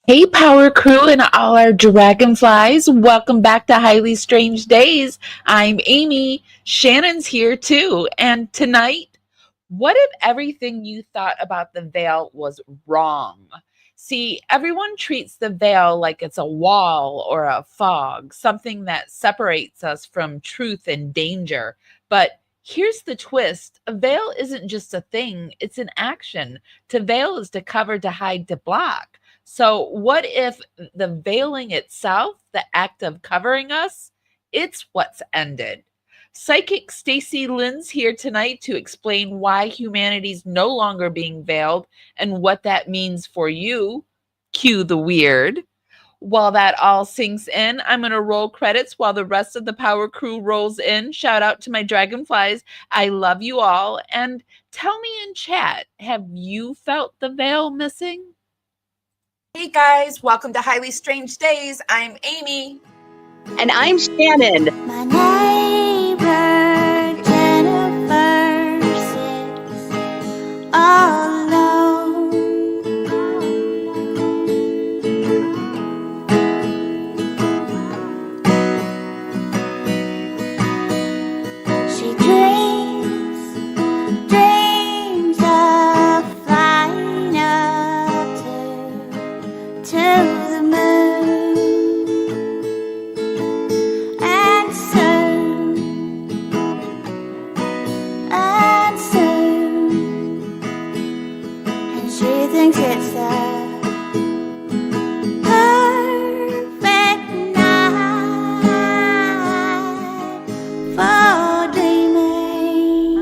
Hey, Power Crew and all our dragonflies. Welcome back to Highly Strange Daze. I'm Amy. Shannon's here too. And tonight, what if everything you thought about the veil was wrong? See, everyone treats the veil like it's a wall or a fog, something that separates us from truth and danger. But here's the twist: a veil isn't just a thing, it's an action. To veil is to cover, to hide, to block. So, what if the veiling itself, the act of covering us, it's what's ended? Psychic Stacey Lynne's here tonight to explain why humanity's no longer being veiled and what that means for you. Cue the weird. While that all sinks in, I'm going to roll credits while the rest of the Power Crew rolls in. Shout out to my dragonflies. I love you all. And tell me in chat, have you felt the veil missing? Hey guys, welcome to Highly Strange Daze. I'm Amy. And I'm Shannon. My neighbor Jennifer sits all alone. She dreams of flying up to the moon. And soon, and she thinks it's the perfect night for dreaming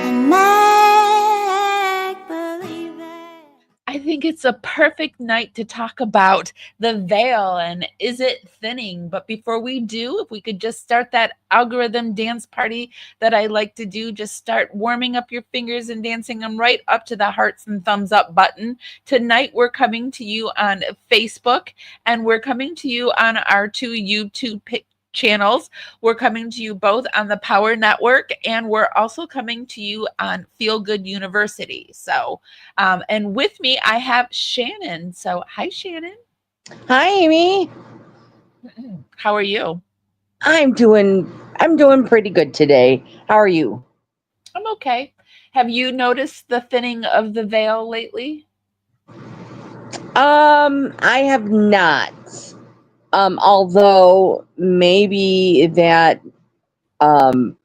and make believing. I think it's a perfect night to talk about the veil and is it thinning? But before we do, if we could just start that algorithm dance party that I like to do, just start warming up your fingers and dancing them right up to the hearts and thumbs up button. Tonight, we're coming to you on Facebook and we're coming to you on our two YouTube channels. We're coming to you both on the Power Network and we're also coming to you on Feel Good University. So, and with me, I have Shannon. So, hi, Shannon. Hi, Amy. How are you? I'm doing pretty good today. How are you? I'm okay. Have you noticed the thinning of the veil lately? I have not. Although maybe that um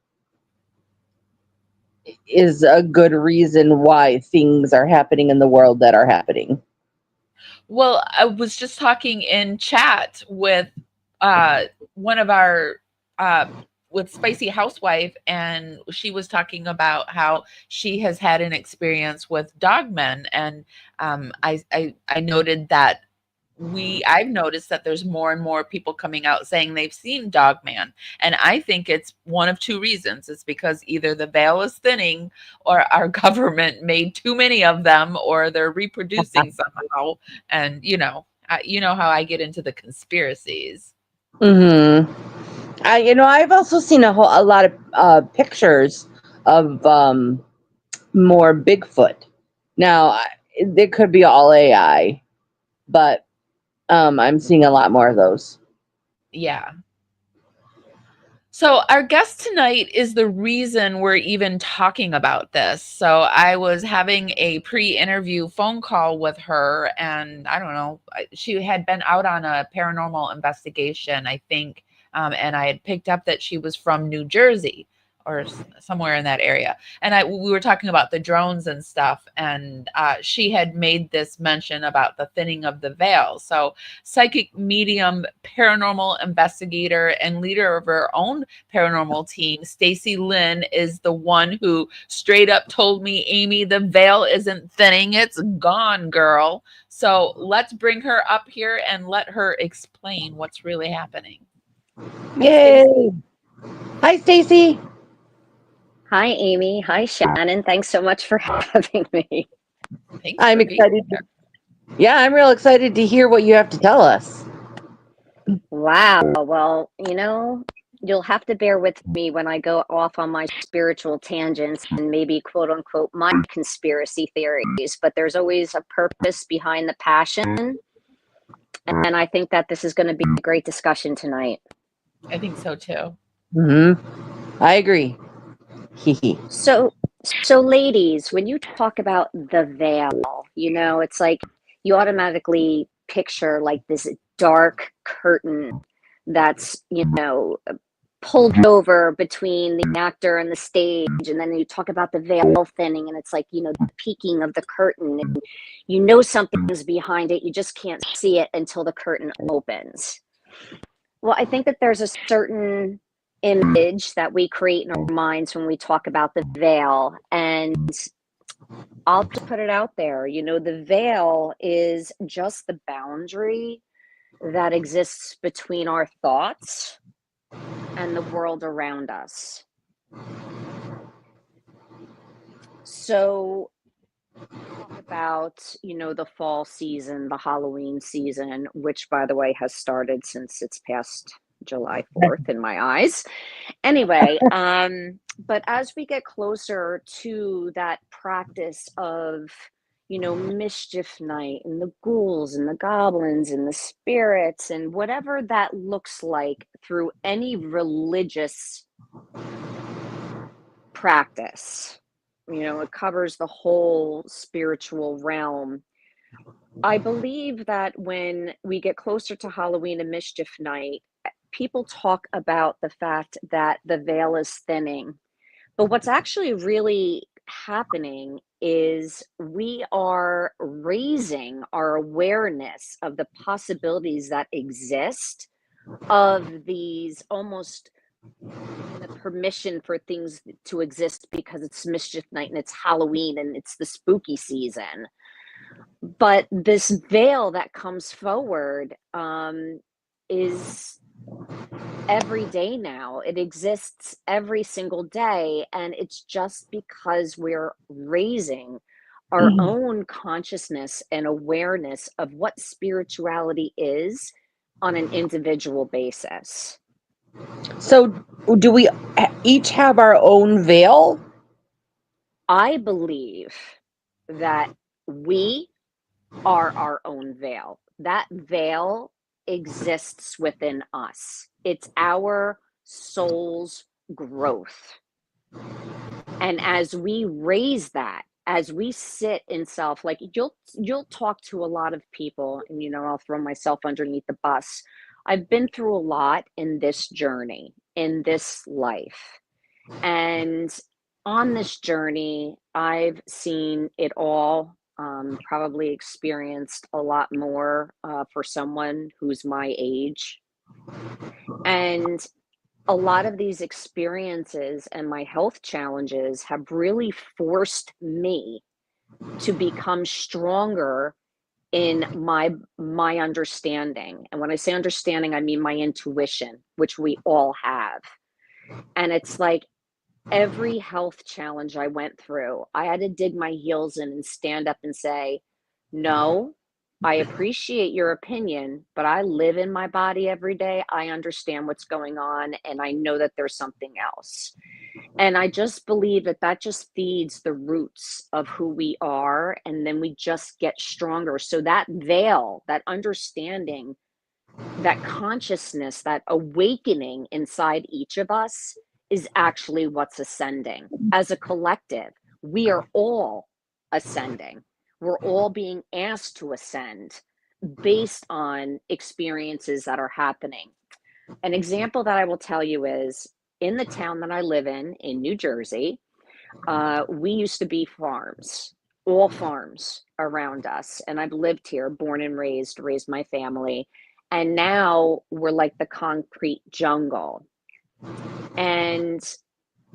is a good reason why things are happening in the world that are happening. Well, I was just talking in chat with uh, one of our with Spicy Housewife, and she was talking about how she has had an experience with dogmen, and I noted that I've noticed that there's more and more people coming out saying they've seen Dogman. And I think it's one of two reasons. It's because either the veil is thinning or our government made too many of them or they're reproducing somehow. And you know how I get into the conspiracies. Mm-hmm. I've also seen a lot of pictures of more Bigfoot. Now, it could be all AI, but I'm seeing a lot more of those. Yeah. So, our guest tonight is the reason we're even talking about this. So, I was having a pre interview phone call with her, and I don't know, she had been out on a paranormal investigation, I think, and I had picked up that she was from New Jersey or somewhere in that area. And we were talking about the drones and stuff, and she had made this mention about the thinning of the veil. So, psychic medium, paranormal investigator, and leader of her own paranormal team, Stacey Lynne, is the one who straight up told me, Amy, the veil isn't thinning, it's gone, girl. So let's bring her up here and let her explain what's really happening. Yay! Hi, Stacey. Hi, Amy. Hi, Shannon. Thanks so much for having me. Thanks I'm for being excited. here. Yeah, I'm real excited to hear what you have to tell us. Wow. Well, You'll have to bear with me when I go off on my spiritual tangents and maybe quote unquote my conspiracy theories, but there's always a purpose behind the passion. And I think that this is going to be a great discussion tonight. I think so too. I agree. So ladies, when you talk about the veil, it's like you automatically picture like this dark curtain that's, pulled over between the actor and the stage, and then you talk about the veil thinning, and it's like, the peaking of the curtain, and something's behind it, you just can't see it until the curtain opens. Well, I think that there's a certain image that we create in our minds when we talk about the veil, and I'll just put it out there, the veil is just the boundary that exists between our thoughts and the world around us. So talk about, the fall season, the Halloween season, which by the way has started since it's past July 4th in my eyes. Anyway, but as we get closer to that practice of, mischief night and the ghouls and the goblins and the spirits and whatever that looks like through any religious practice, it covers the whole spiritual realm. I believe that when we get closer to Halloween and mischief night, people talk about the fact that the veil is thinning. But what's actually really happening is we are raising our awareness of the possibilities that exist of these almost the permission for things to exist because it's mischief night and it's Halloween and it's the spooky season. But this veil that comes forward is every day now. It exists every single day, and it's just because we're raising our own consciousness and awareness of what spirituality is on an individual basis. So, do we each have our own veil? I believe that we are our own veil. That veil exists within us. It's our soul's growth. And as we raise that, as we sit in self, like you'll talk to a lot of people, and I'll throw myself underneath the bus. I've been through a lot in this journey, in this life. And on this journey, I've seen it all, probably experienced a lot more for someone who's my age. And a lot of these experiences and my health challenges have really forced me to become stronger in my understanding. And when I say understanding, I mean my intuition, which we all have. And it's like every health challenge I went through, I had to dig my heels in and stand up and say, no, I appreciate your opinion, but I live in my body every day. I understand what's going on, and I know that there's something else. And I just believe that that just feeds the roots of who we are, and then we just get stronger. So that veil, that understanding, that consciousness, that awakening inside each of us is actually what's ascending. As a collective, we are all ascending. We're all being asked to ascend based on experiences that are happening. An example that I will tell you is in the town that I live in New Jersey, we used to be farms, all farms around us. And I've lived here, born and raised my family. And now we're like the concrete jungle. And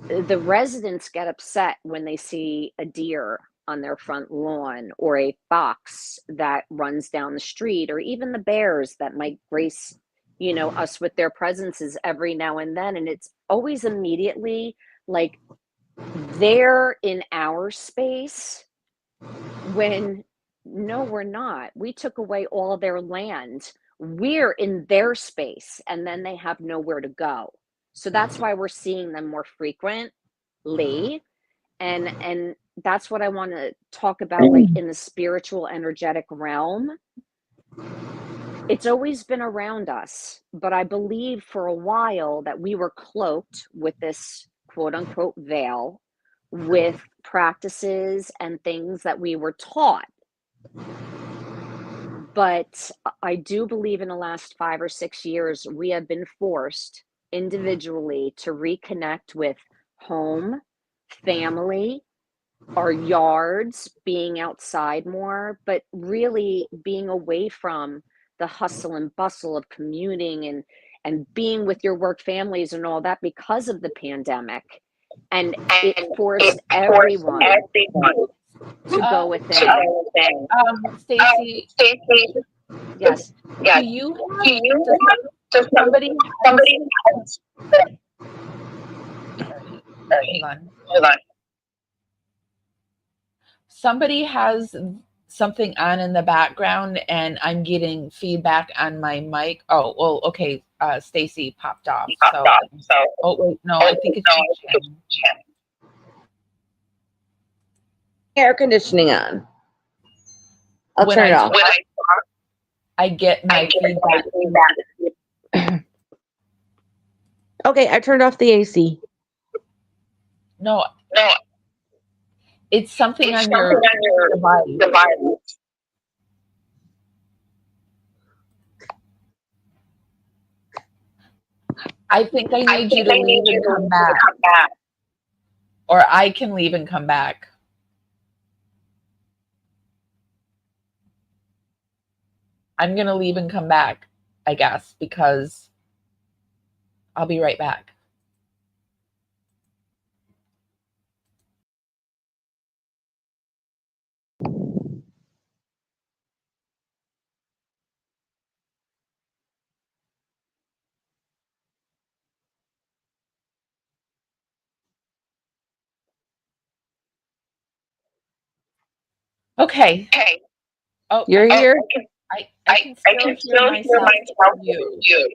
the residents get upset when they see a deer on their front lawn or a fox that runs down the street, or even the bears that might grace, us with their presences every now and then. And it's always immediately like they're in our space when no, we're not. We took away all their land. We're in their space, and then they have nowhere to go. So that's why we're seeing them more frequently. And that's what I want to talk about, like in the spiritual energetic realm. It's always been around us, but I believe for a while that we were cloaked with this quote unquote veil with practices and things that we were taught. But I do believe in the last 5 or 6 years, we have been forced individually to reconnect with home, family, our yards, being outside more, but really being away from the hustle and bustle of commuting and being with your work families and all that because of the pandemic. And it forced everyone to go within. Stacey, Yes. do you does somebody has, hold on. Somebody has something on in the background and I'm getting feedback on my mic. Oh, well, okay. Stacey popped off. So, oh wait, no, I think it's Shannon. Air conditioning on. I'll When turn it I off. I get my feedback. Okay, I turned off the AC. No, it's something on your device. I think I need you to leave and come back. Or I can leave and come back. I'm going to leave and come back, I guess, because I'll be right back. Okay. Oh, You're here? I can still hear myself through you.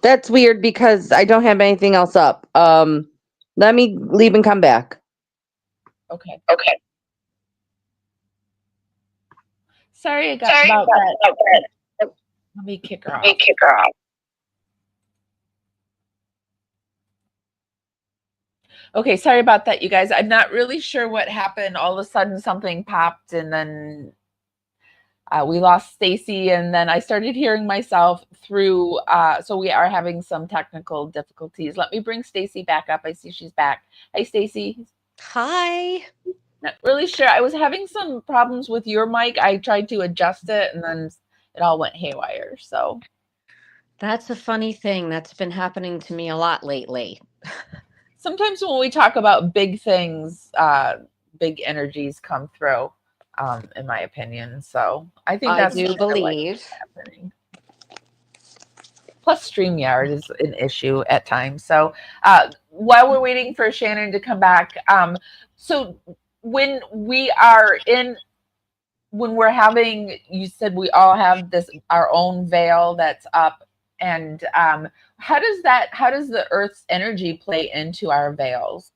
That's weird because I don't have anything else up. Let me leave and come back. Okay. Sorry about that. Let me kick her off. Okay, sorry about that, you guys. I'm not really sure what happened. All of a sudden, something popped, and then we lost Stacey, and then I started hearing myself through. So we are having some technical difficulties. Let me bring Stacey back up. I see she's back. Hey, Stacey. Hi. Not really sure. I was having some problems with your mic. I tried to adjust it, and then it all went haywire. So That's a funny thing. That's been happening to me a lot lately. sometimes when we talk about big things, big energies come through, in my opinion. So I think I that's do believe. happening. Plus, StreamYard is an issue at times. So while we're waiting for Shannon to come back, so when we're having, you said we all have our own veil that's up, and how does the Earth's energy play into our veils?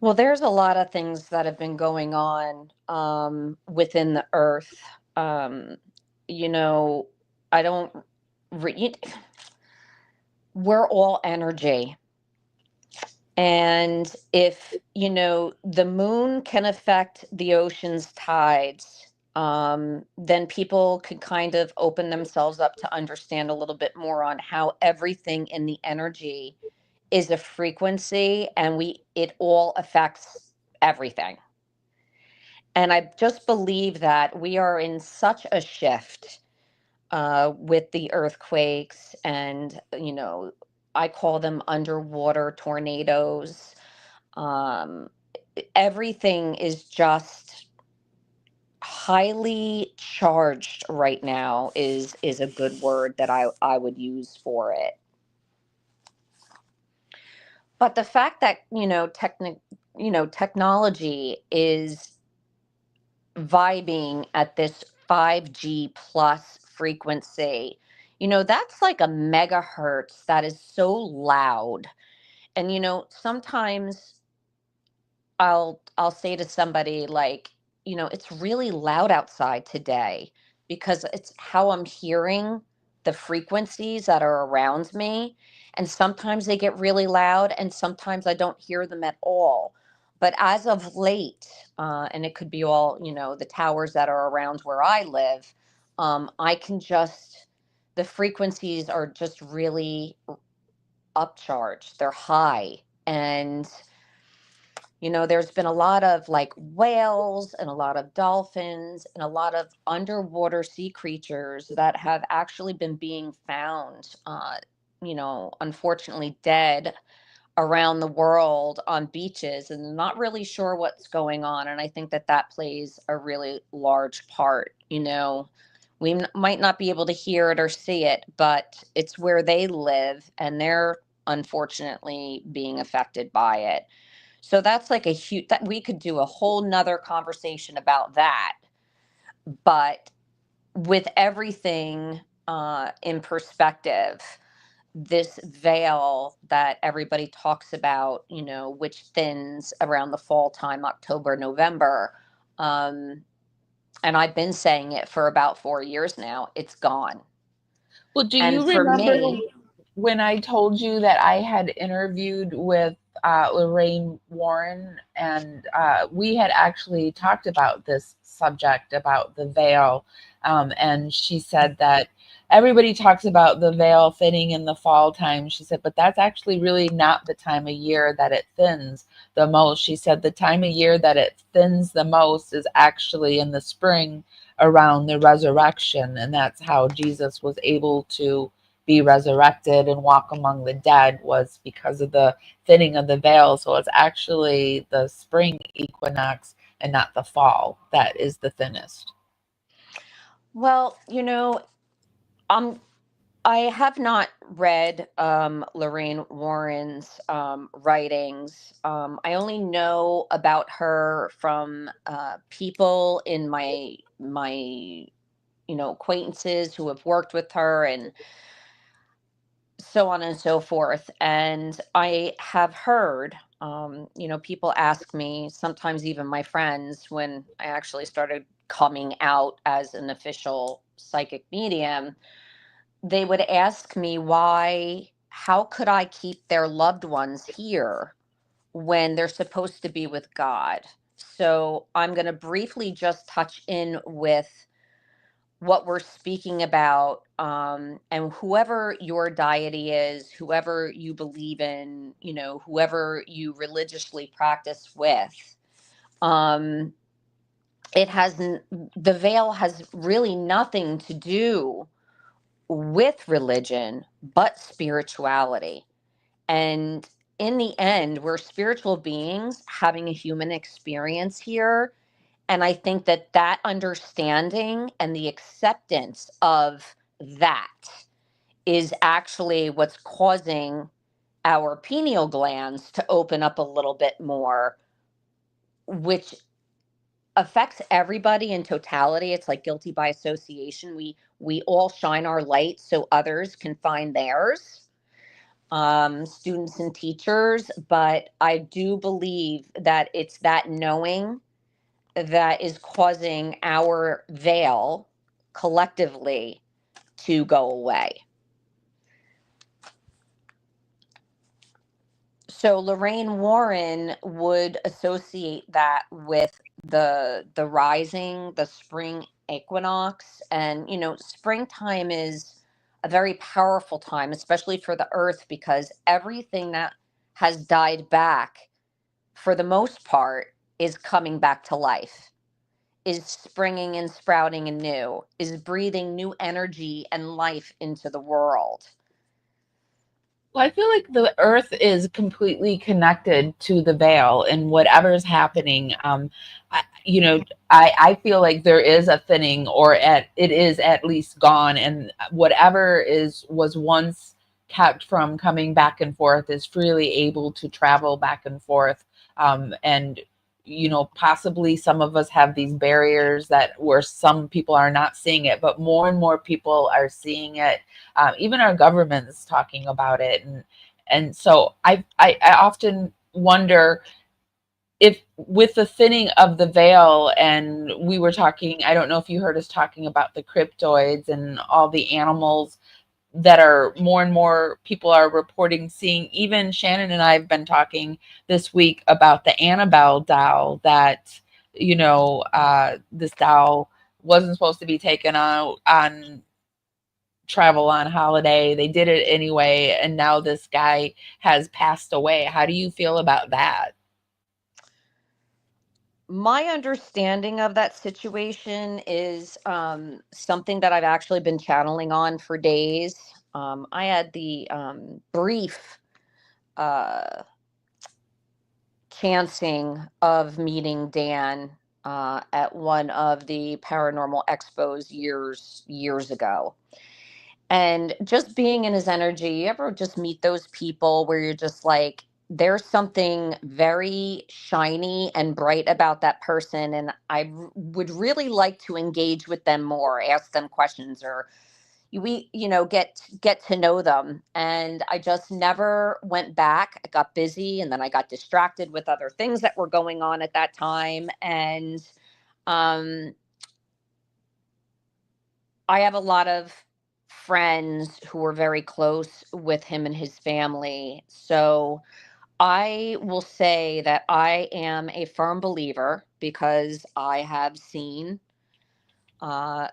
Well, there's a lot of things that have been going on within the earth. You know, I don't. We're all energy. And if, the moon can affect the ocean's tides, then people could kind of open themselves up to understand a little bit more on how everything in the energy is a frequency and it all affects everything. And I just believe that we are in such a shift with the earthquakes and, I call them underwater tornadoes. Um, Everything is just highly charged right now is a good word that I would use for it. But the fact that, technology is vibing at this 5G plus frequency, That's like a megahertz that is so loud. And sometimes I'll say to somebody like, it's really loud outside today because it's how I'm hearing the frequencies that are around me. And sometimes they get really loud and sometimes I don't hear them at all. But as of late, and it could be all, the towers that are around where I live, I can just, the frequencies are just really upcharged. They're high. And there's been a lot of like whales and a lot of dolphins and a lot of underwater sea creatures that have actually been being found, unfortunately dead around the world on beaches, and not really sure what's going on. And I think that plays a really large part. We might not be able to hear it or see it, but it's where they live and they're unfortunately being affected by it. So that's like a huge, that we could do a whole nother conversation about that. But with everything in perspective, this veil that everybody talks about, which thins around the fall time, October, November. And I've been saying it for about 4 years now, it's gone. Well, do And you for remember me, when I told you that I had interviewed with Lorraine Warren, and we had actually talked about this subject about the veil, and she said that everybody talks about the veil thinning in the fall time. She said, but that's actually really not the time of year that it thins the most. She said the time of year that it thins the most is actually in the spring around the resurrection, and that's how Jesus was able to be resurrected and walk among the dead, was because of the thinning of the veil. So it's actually the spring equinox and not the fall that is the thinnest. well, um, I have not read Lorraine Warren's writings. I only know about her from people in my acquaintances who have worked with her, and so on and so forth. And I have heard, people ask me, sometimes even my friends, when I actually started coming out as an official psychic medium, they would ask me how could I keep their loved ones here when they're supposed to be with God? So I'm going to briefly just touch in with what we're speaking about, and whoever your deity is, whoever you believe in, whoever you religiously practice with, um, the veil has really nothing to do with religion, but spirituality. And in the end, we're spiritual beings having a human experience here. And I think that understanding and the acceptance of that is actually what's causing our pineal glands to open up a little bit more, which affects everybody in totality. It's like guilty by association. We all shine our light so others can find theirs, students and teachers. But I do believe that it's that knowing that is causing our veil collectively to go away. So Lorraine Warren would associate that with the rising, the spring equinox. And springtime is a very powerful time, especially for the earth, because everything that has died back, for the most part, is coming back to life, is springing and sprouting anew, is breathing new energy and life into the world. Well, I feel like the earth is completely connected to the veil and whatever's happening. I, you know, I feel like there is a thinning, or it is at least gone, and whatever was once kept from coming back and forth is freely able to travel back and forth. And possibly some of us have these barriers that where some people are not seeing it, but more and more people are seeing it. Even our government is talking about it, and so I often wonder if with the thinning of the veil, and we were talking, I don't know if you heard us talking about the cryptoids and all the animals that are more and more people are reporting seeing. Even Shannon and I have been talking this week about the Annabelle doll that, this doll wasn't supposed to be taken out on travel on holiday. They did it anyway, and now this guy has passed away. How do you feel about that? My understanding of that situation is something that I've actually been channeling on for days. I had the brief uh, chancing of meeting Dan at one of the paranormal expos years ago. And just being in his energy, you ever just meet those people where you're just like, there's something very shiny and bright about that person, and would really like to engage with them more, ask them questions, or get to know them. And I just never went back. I got busy, and then I got distracted with other things that were going on at that time. And um, I have a lot of friends who were very close with him and his family. So I will say that I am a firm believer because I have seen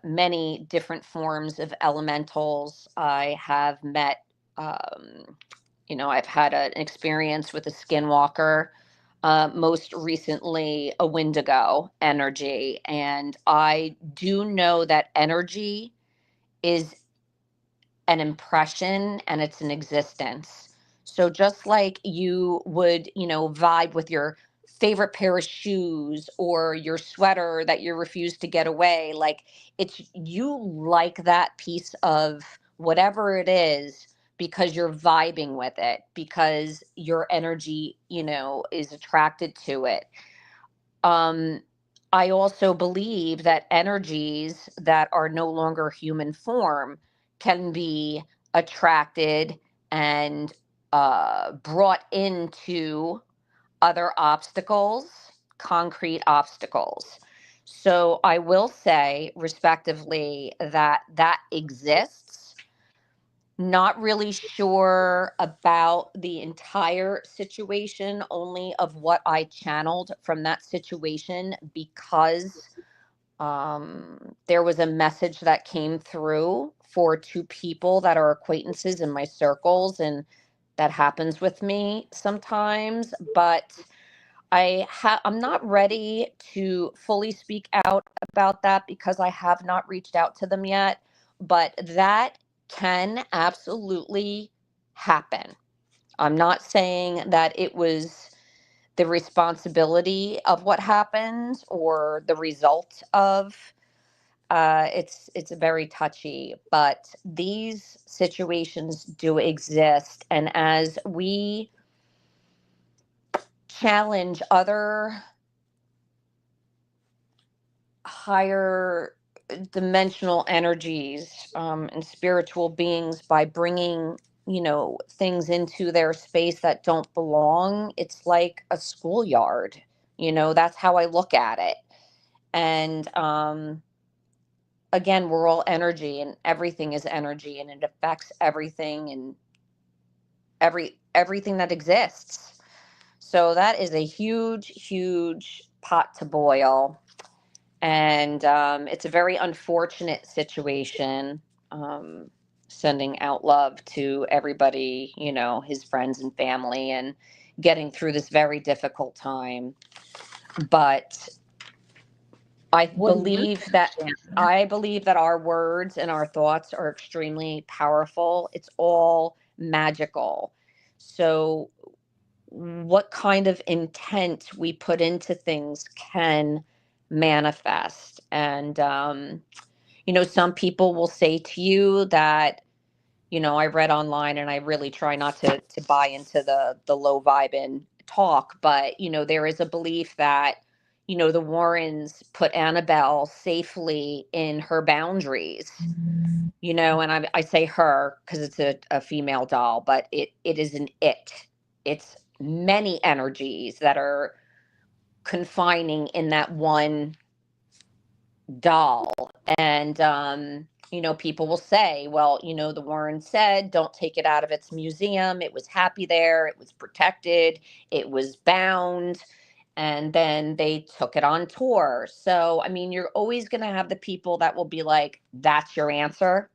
many different forms of elementals. I have met, I've had an experience with a skinwalker. Most recently, a Wendigo energy. And I do know that energy is an impression and it's an existence. So just like you would, vibe with your favorite pair of shoes or your sweater that you refuse to get away, like it's you like that piece of whatever it is because you're vibing with it, because your energy, is attracted to it. um, I also believe that energies that are no longer human form can be attracted and brought into other obstacles, concrete obstacles. So I will say, respectively, that that exists. Not really sure about the entire situation, only of what I channeled from that situation, because there was a message that came through for two people that are acquaintances in my circles, and that happens with me sometimes. But I'm not ready to fully speak out about that because I have not reached out to them yet. But that can absolutely happen. I'm not saying that it was the responsibility of what happened or the result of. It's very touchy, but these situations do exist, and as we challenge other higher dimensional energies and spiritual beings by bringing, things into their space that don't belong, it's like a schoolyard. That's how I look at it. And again, we're all energy, and everything is energy, and it affects everything and everything that exists. So that is a huge, huge pot to boil. And it's a very unfortunate situation. Sending out love to everybody, his friends and family, and getting through this very difficult time. But I What do you believe think, that Shannon? our words and our thoughts are extremely powerful. It's all magical. So what kind of intent we put into things can manifest. And some people will say to you that, I read online, and I really try not to buy into the low vibe and talk, but, there is a belief that, the Warrens put Annabelle safely in her boundaries, and I say her because it's a female doll, but it is an it. It's many energies that are confining in that one doll. And people will say, well, the Warren said don't take it out of its museum, it was happy there, it was protected, it was bound, and then they took it on tour. So I mean, you're always going to have the people that will be like, that's your answer.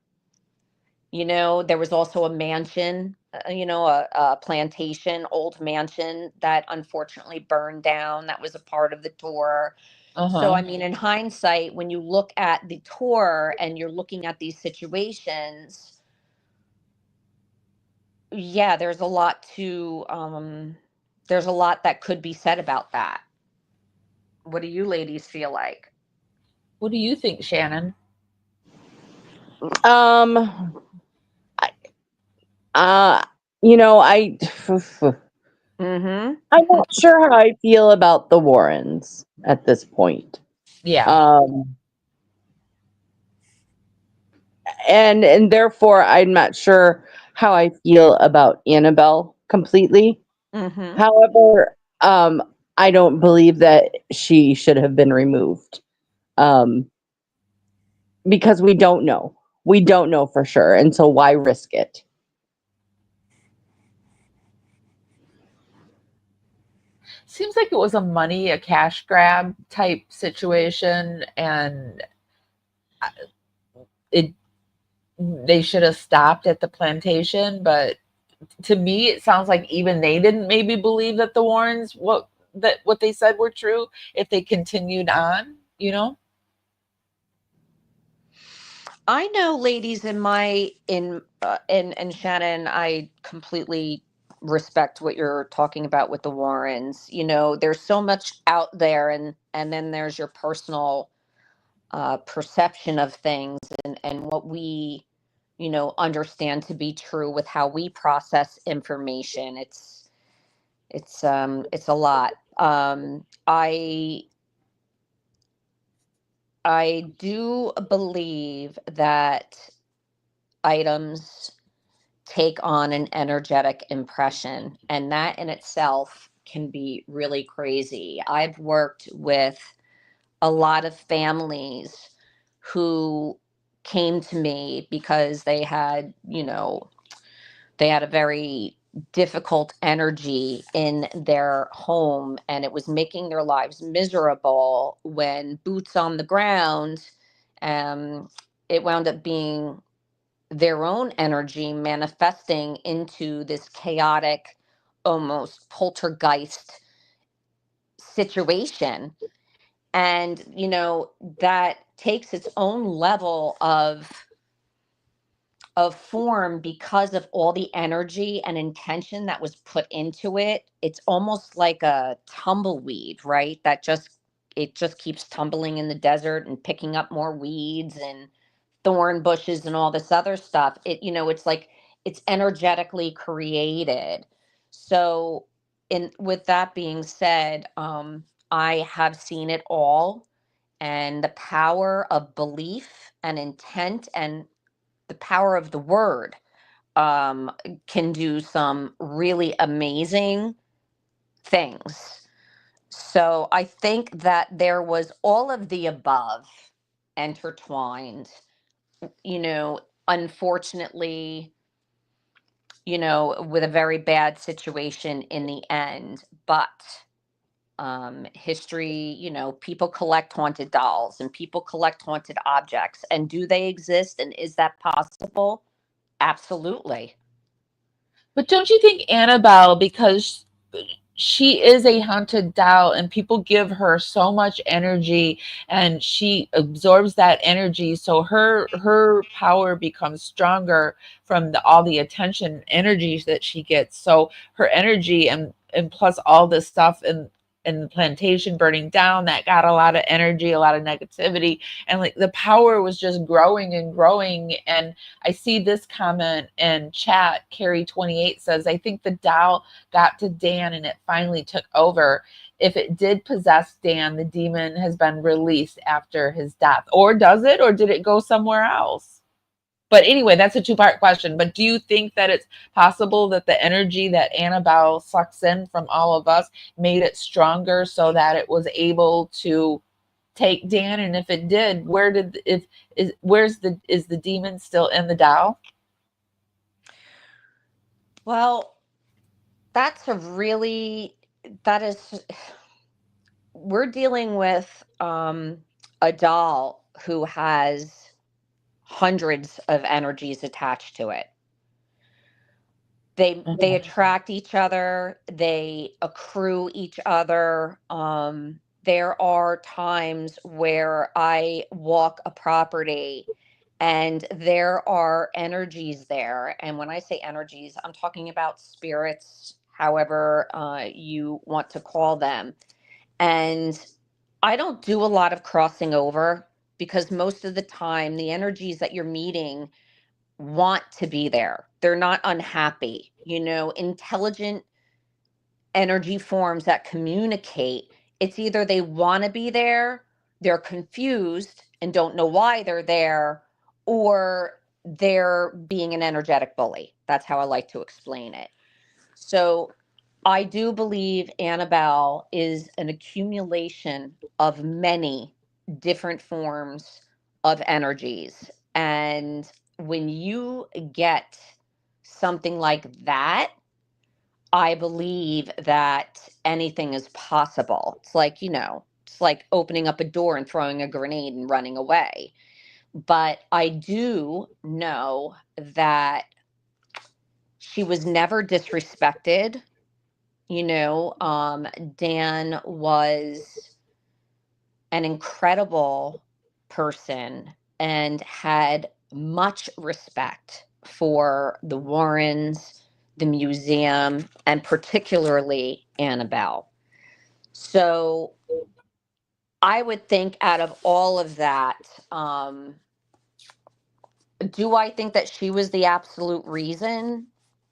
There was also a mansion, a plantation, old mansion that unfortunately burned down. That was a part of the tour. So, I mean, in hindsight, when you look at the tour and you're looking at these situations, yeah, there's a lot that could be said about that. What do you ladies feel like? What do you think, Shannon? I, uh, you know, I, Mm-hmm. I'm not sure how I feel about the Warrens at this point. Yeah. And therefore I'm not sure how I feel about Annabelle completely. Mm-hmm. However, I don't believe that she should have been removed. Because we don't know. We don't know for sure, and so why risk it? Seems like it was a cash grab type situation, and it they should have stopped at the plantation. But to me, it sounds like even they didn't maybe believe that the Warrens what they said were true if they continued on. I know, ladies, and Shannon, I completely respect what you're talking about with the Warrens. There's so much out there, and then there's your personal perception of things, and what we understand to be true with how we process information. It's a lot. I do believe that items take on an energetic impression, and that in itself can be really crazy. I've worked with a lot of families who came to me because they had a very difficult energy in their home, and it was making their lives miserable. When boots on the ground, um, it wound up being their own energy manifesting into this chaotic, almost poltergeist situation. And, that takes its own level of form because of all the energy and intention that was put into it. It's almost like a tumbleweed, right? It just keeps tumbling in the desert and picking up more weeds and thorn bushes and all this other stuff. It's like it's energetically created. So, in with that being said, I have seen it all, and the power of belief and intent and the power of the word um, can do some really amazing things. So I think that there was all of the above intertwined, unfortunately, with a very bad situation in the end. But history, people collect haunted dolls and people collect haunted objects. And do they exist? And is that possible? Absolutely. But don't you think Annabelle, because she is a haunted doll and people give her so much energy and she absorbs that energy, so her power becomes stronger from all the attention energies that she gets. So her energy and plus all this stuff and and the plantation burning down, that got a lot of energy, a lot of negativity, and like the power was just growing and growing. And I see this comment in chat. Carrie 28 says, I think the doll got to Dan and it finally took over. If it did possess Dan, the demon has been released after his death. Or does it? Or did it go somewhere else? But anyway, that's a two-part question. But do you think that it's possible that the energy that Annabelle sucks in from all of us made it stronger so that it was able to take Dan? And if it did, is the demon still in the doll? Well, that is, we're dealing with a doll who has hundreds of energies attached to it. They attract each other, they accrue each other. There are times where I walk a property and there are energies there. And when I say energies, I'm talking about spirits, however you want to call them. And I don't do a lot of crossing over because most of the time the energies that you're meeting want to be there. They're not unhappy. Intelligent energy forms that communicate, it's either they want to be there, they're confused and don't know why they're there, or they're being an energetic bully. That's how I like to explain it. So I do believe Annabelle is an accumulation of many different forms of energies. And when you get something like that, I believe that anything is possible. It's like opening up a door and throwing a grenade and running away. But I do know that she was never disrespected. Dan was an incredible person and had much respect for the Warrens, the museum, and particularly Annabelle. So I would think out of all of that, do I think that she was the absolute reason?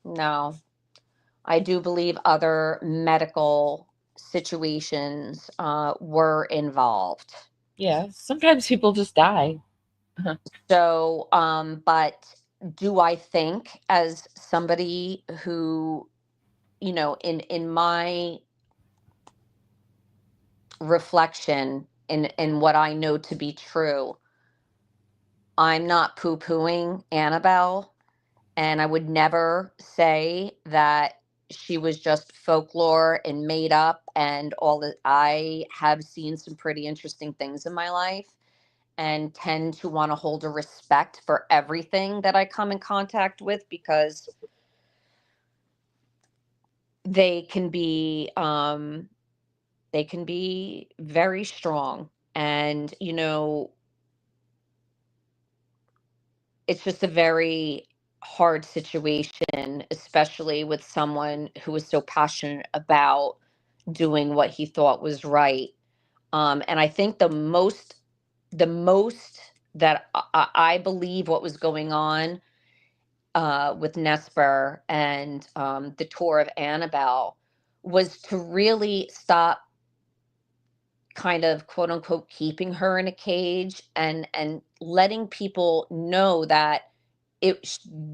No. I do believe other medical situations were involved. Yeah, sometimes people just die. So, but do I think, as somebody who, in my reflection, in what I know to be true, I'm not poo-pooing Annabelle, and I would never say that she was just folklore and made up and all that. I have seen some pretty interesting things in my life and tend to want to hold a respect for everything that I come in contact with, because they can be very strong. And it's just a very hard situation, especially with someone who was so passionate about doing what he thought was right. And I think the most that I believe what was going on with Nesper and the tour of Annabelle was to really stop kind of quote unquote keeping her in a cage and letting people know that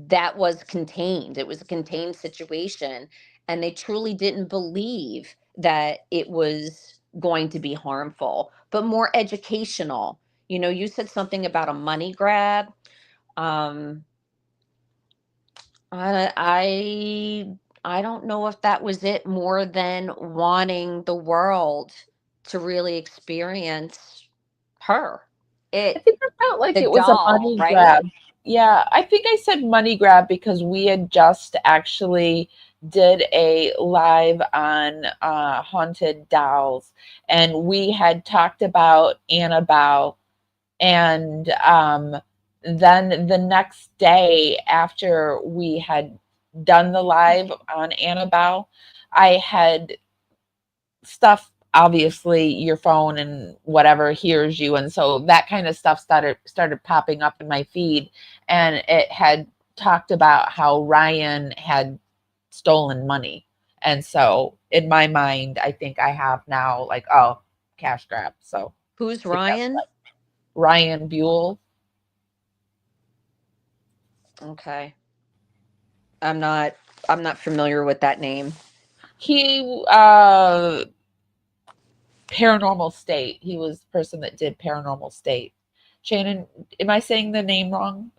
that was contained. It was a contained situation, and they truly didn't believe that it was going to be harmful, but more educational. You said something about a money grab. um I don't know if that was it, more than wanting the world to really experience her. I think I felt like The it was a doll, money right? grab. Yeah, I think I said money grab because we had just actually did a live on haunted dolls, and we had talked about Annabelle. And then the next day after we had done the live on Annabelle, I had stuff obviously your phone and whatever hears you, and so that kind of stuff started popping up in my feed, and it had talked about how Ryan had stolen money. And so in my mind, I think I have now like, oh, cash grab. So Who's I think that's Ryan? like Ryan Buell. Okay. I'm not familiar with that name. He Paranormal State. He was the person that did Paranormal State. Shannon, am I saying the name wrong?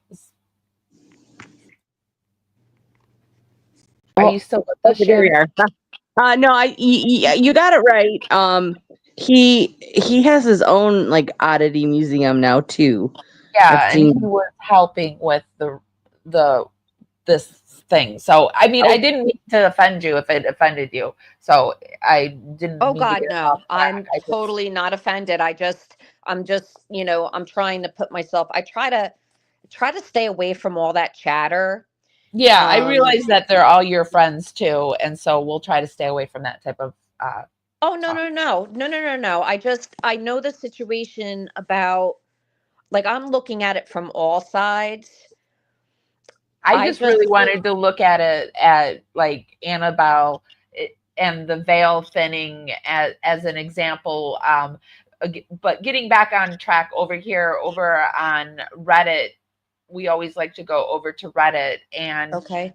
Are you Oh, still with us, okay, there we Shannon? are. No, you got it right. He has his own like oddity museum now too. I've Yeah, and he seen. was helping with the this thing. So I mean, I Oh, didn't mean to offend you if it offended you. So I didn't Oh mean to God, get us off no. track. I'm I just totally not offended. I'm just, I'm trying to put myself, I try to stay away from all that chatter. yeah, I Um, realize that they're all your friends too, and so we'll try to stay away from that type of oh no, talk. no, no. No, no, no, no. I know the situation about, like, I'm looking at it from all sides. I I just really just wanted to look at it at like Annabelle and the veil thinning as an example. But getting back on track over here, over on Reddit, we always like to go over to Reddit, and Okay.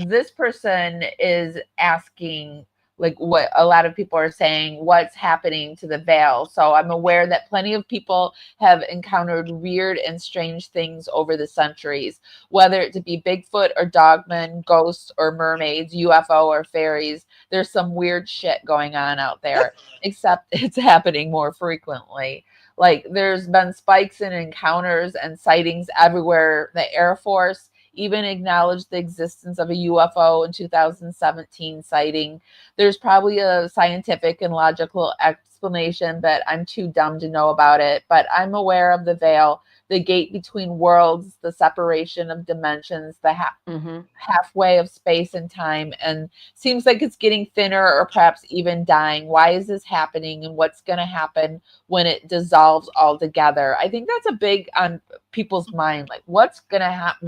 this person is asking like what a lot of people are saying, what's happening to the veil. So I'm aware that plenty of people have encountered weird and strange things over the centuries, whether it to be Bigfoot or dogmen, ghosts or mermaids, UFO or fairies. There's some weird shit going on out there, except it's happening more frequently. Like there's been spikes in encounters and sightings everywhere. The Air Force even acknowledged the existence of a UFO in 2017 sighting. There's probably a scientific and logical explanation, but I'm too dumb to know about it. But I'm aware of the veil, the gate between worlds, the separation of dimensions, the Mm-hmm. halfway of space and time, and seems like it's getting thinner or perhaps even dying. Why is this happening, and what's going to happen when it dissolves altogether? I think that's a big on people's mind. Like, what's going to happen?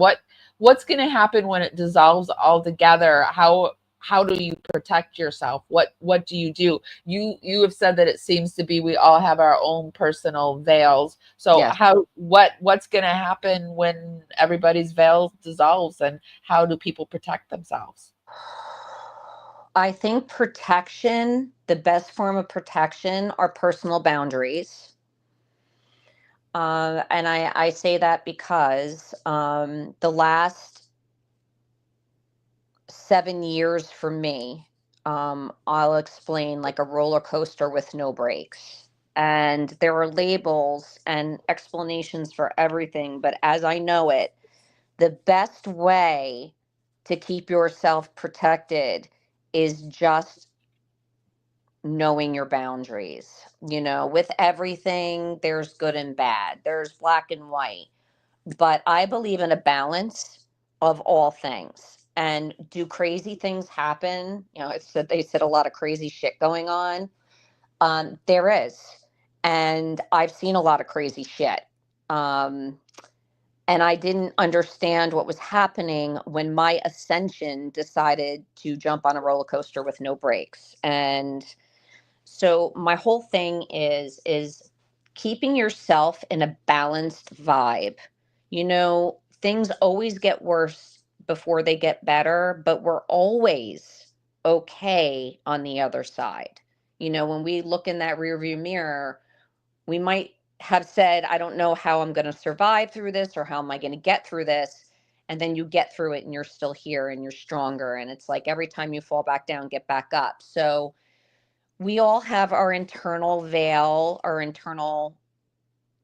What's going to happen when it dissolves altogether? How do you protect yourself? What do? You have said that it seems to be we all have our own personal veils. So Yes. what's going to happen when everybody's veil dissolves, and how do people protect themselves? I think protection, the best form of protection are personal boundaries. And I say that because the last 7 years for me, I'll explain like a roller coaster with no brakes. And there are labels and explanations for everything. But as I know it, the best way to keep yourself protected is just knowing your boundaries. With everything, there's good and bad, there's black and white. But I believe in a balance of all things. And do crazy things happen? They said a lot of crazy shit going on. There is. And I've seen a lot of crazy shit. Um, and I didn't understand what was happening when my ascension decided to jump on a roller coaster with no brakes. And so my whole thing is keeping yourself in a balanced vibe. Things always get worse before they get better, but we're always okay on the other side. When we look in that rearview mirror, we might have said, I don't know how I'm going to survive through this, or how am I going to get through this? And then you get through it and you're still here and you're stronger. And it's like every time you fall back down, get back up. So we all have our internal veil, our internal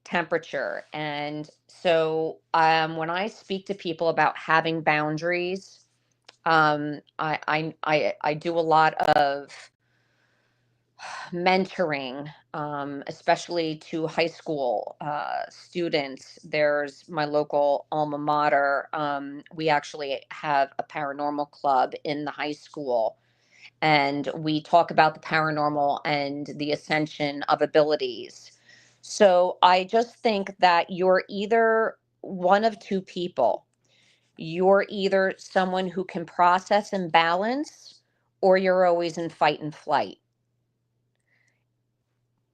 temperature. And so when I speak to people about having boundaries, I do a lot of mentoring, especially to high school students. There's my local alma mater. We actually have a paranormal club in the high school. and we talk about the paranormal and the ascension of abilities. So I just think that you're either one of two people. You're either someone who can process and balance, or you're always in fight and flight.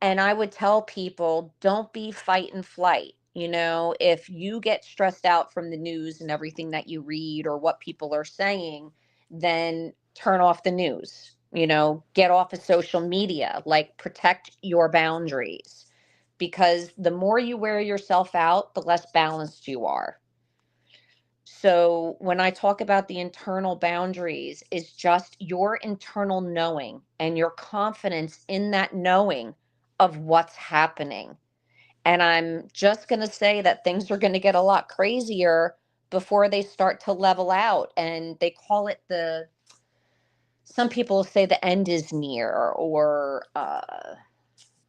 And I would tell people, don't be fight and flight. If you get stressed out from the news and everything that you read or what people are saying, then turn off the news. Get off of social media, like protect your boundaries. Because the more you wear yourself out, the less balanced you are. So when I talk about the internal boundaries, is just your internal knowing and your confidence in that knowing of what's happening. And I'm just going to say that things are going to get a lot crazier before they start to level out. And they call it some people say the end is near, or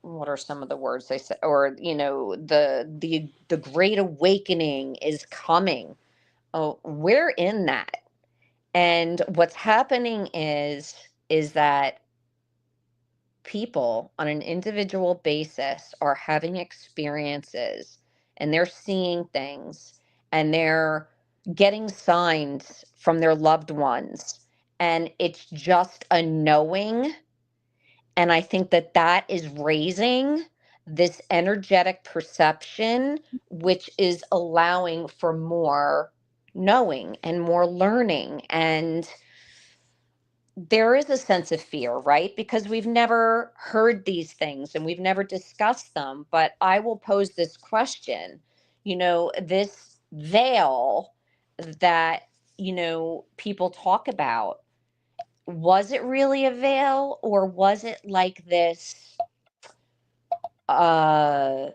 what are some of the words they say? Or, the great awakening is coming. Oh, we're in that. And what's happening is that people on an individual basis are having experiences, and they're seeing things, and they're getting signs from their loved ones, and it's just a knowing. And I think that is raising this energetic perception, which is allowing for more knowing and more learning. And there is a sense of fear, right? Because we've never heard these things and we've never discussed them. But I will pose this question, this veil that, people talk about, was it really a veil, or was it like this uh,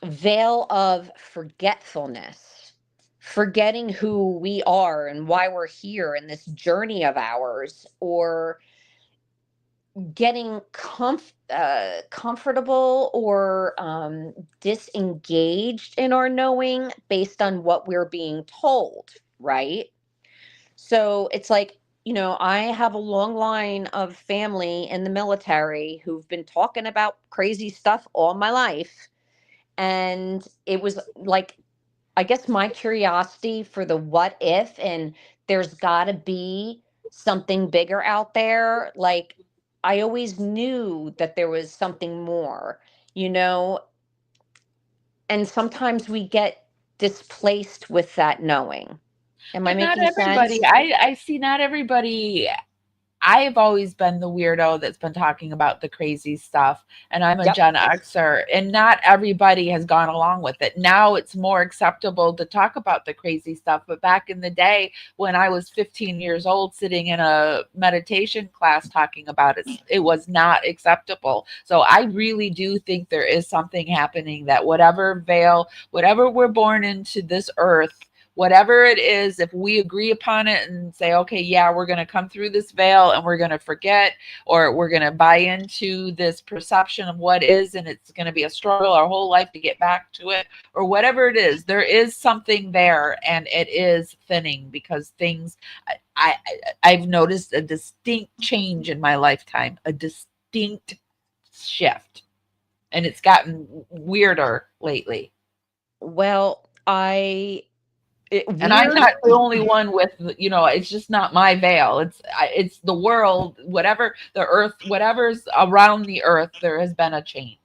veil of forgetfulness, forgetting who we are and why we're here in this journey of ours, or getting comfortable or disengaged in our knowing based on what we're being told, right? So it's like, I have a long line of family in the military who've been talking about crazy stuff all my life. And it was like, I guess my curiosity for the what if, and there's got to be something bigger out there. Like, I always knew that there was something more, you know, and sometimes we get displaced with that knowing. Am I But not making everybody. sense? I see not everybody. I've always been the weirdo that's been talking about the crazy stuff, and I'm a Yep. Gen Xer, and not everybody has gone along with it. Now it's more acceptable to talk about the crazy stuff, but back in the day when I was 15 years old sitting in a meditation class talking about it, it was not acceptable. So I really do think there is something happening, that whatever veil, whatever we're born into this earth, whatever it is, if we agree upon it and say, okay, yeah, we're going to come through this veil and we're going to forget, or we're going to buy into this perception of what is, and it's going to be a struggle our whole life to get back to it, or whatever it is, there is something there, and it is thinning, because things, I, I've noticed a distinct change in my lifetime, a distinct shift, and it's gotten weirder lately. Well, And I'm weird. not the only one with, it's just not my veil. It's the world, whatever the earth, whatever's around the earth, there has been a change.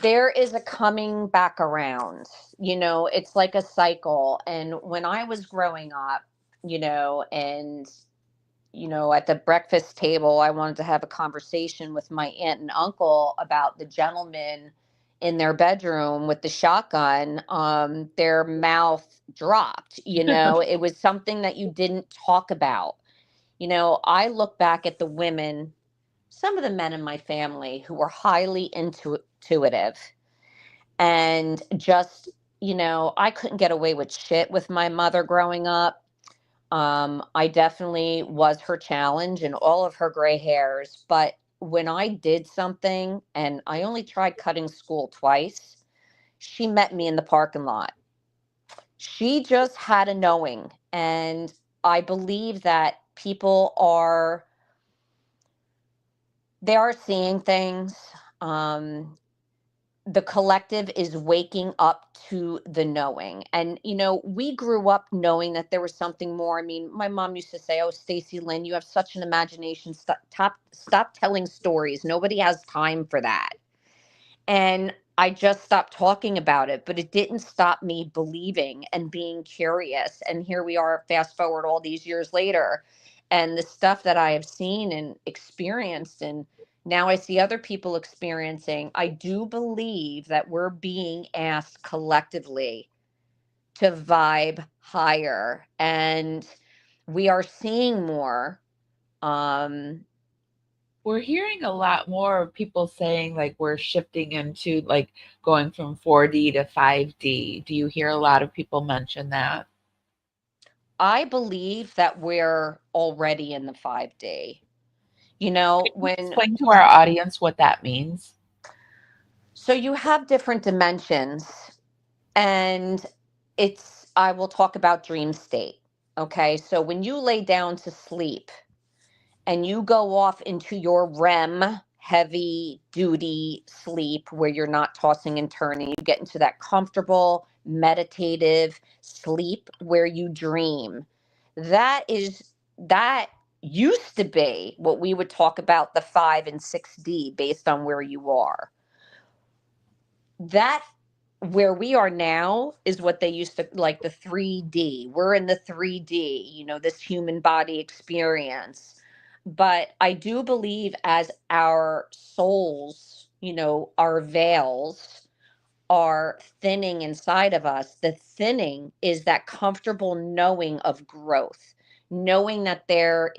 There is a coming back around. It's like a cycle. And when I was growing up, and at the breakfast table, I wanted to have a conversation with my aunt and uncle about the gentleman in their bedroom with the shotgun. Their mouth dropped. It was something that you didn't talk about. I look back at the women, some of the men in my family who were highly intuitive, and just, I couldn't get away with shit with my mother growing up. I definitely was her challenge and all of her gray hairs. But when I did something, and I only tried cutting school twice, she met me in the parking lot. She just had a knowing. And I believe that people are They are seeing things. Um, the collective is waking up to the knowing. And, we grew up knowing that there was something more. I mean, my mom used to say, "Oh, Stacey Lynne, you have such an imagination. Stop telling stories. Nobody has time for that." And I just stopped talking about it, but it didn't stop me believing and being curious. And here we are, fast forward all these years later, and the stuff that I have seen and experienced, and now I see other people experiencing. I do believe that we're being asked collectively to vibe higher, and we are seeing more. Um, We're hearing a lot more of people saying like we're shifting into like going from 4D to 5D. Do you hear a lot of people mention that? I believe that we're already in the 5D. When Explain to our audience what that means. so you have different dimensions, and I will talk about dream state. Okay. So when you lay down to sleep and you go off into your REM, heavy duty sleep, where you're not tossing and turning, you get into that comfortable, meditative sleep where you dream. That used to be what we would talk about, the 5 and 6D, based on where you are. That where we are now is what they used to like the 3D. We're in the 3D, this human body experience. But I do believe as our souls, our veils are thinning inside of us, the thinning is that comfortable knowing of growth, knowing that there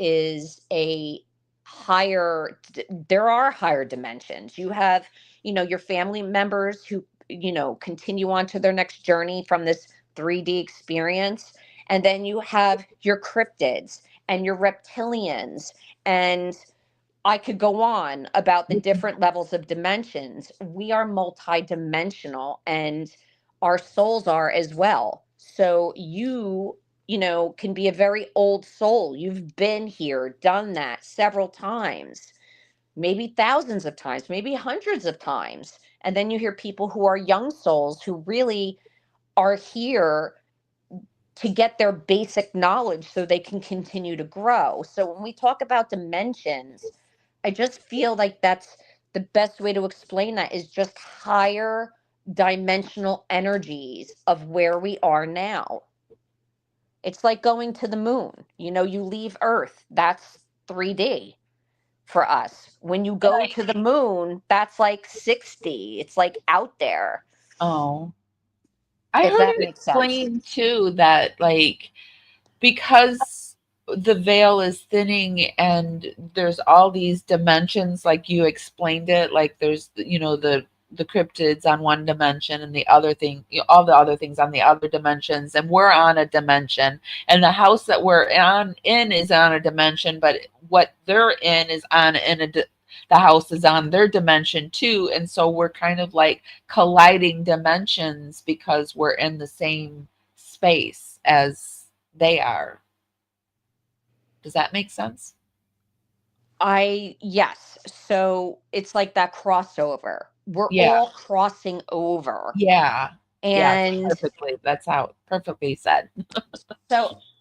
are higher dimensions. You have, your family members who, continue on to their next journey from this 3D experience. And then you have your cryptids and your reptilians, and I could go on about the different levels of dimensions. We are multidimensional, and our souls are as well. So can be a very old soul. You've been here, done that several times, maybe thousands of times, maybe hundreds of times. And then you hear people who are young souls who really are here to get their basic knowledge so they can continue to grow. So when we talk about dimensions, I just feel like that's the best way to explain that, is just higher dimensional energies of where we are now. It's like going to the moon. You leave Earth, that's 3D for us. When you go to the moon, that's like 6D. It's like out there, Oh, I if heard that it makes sense. explained too that like because the veil is thinning and there's all these dimensions like you explained it, like there's the cryptids on one dimension and the other thing, all the other things on the other dimensions, and we're on a dimension, and the house that we're in is on a dimension, but what they're in is on the house is on their dimension too, and so we're kind of like colliding dimensions because we're in the same space as they are. Does that make sense? Yes. So it's like that crossover. We're Yeah. all crossing over. Yeah. Yes. And Perfectly. That's how perfectly said.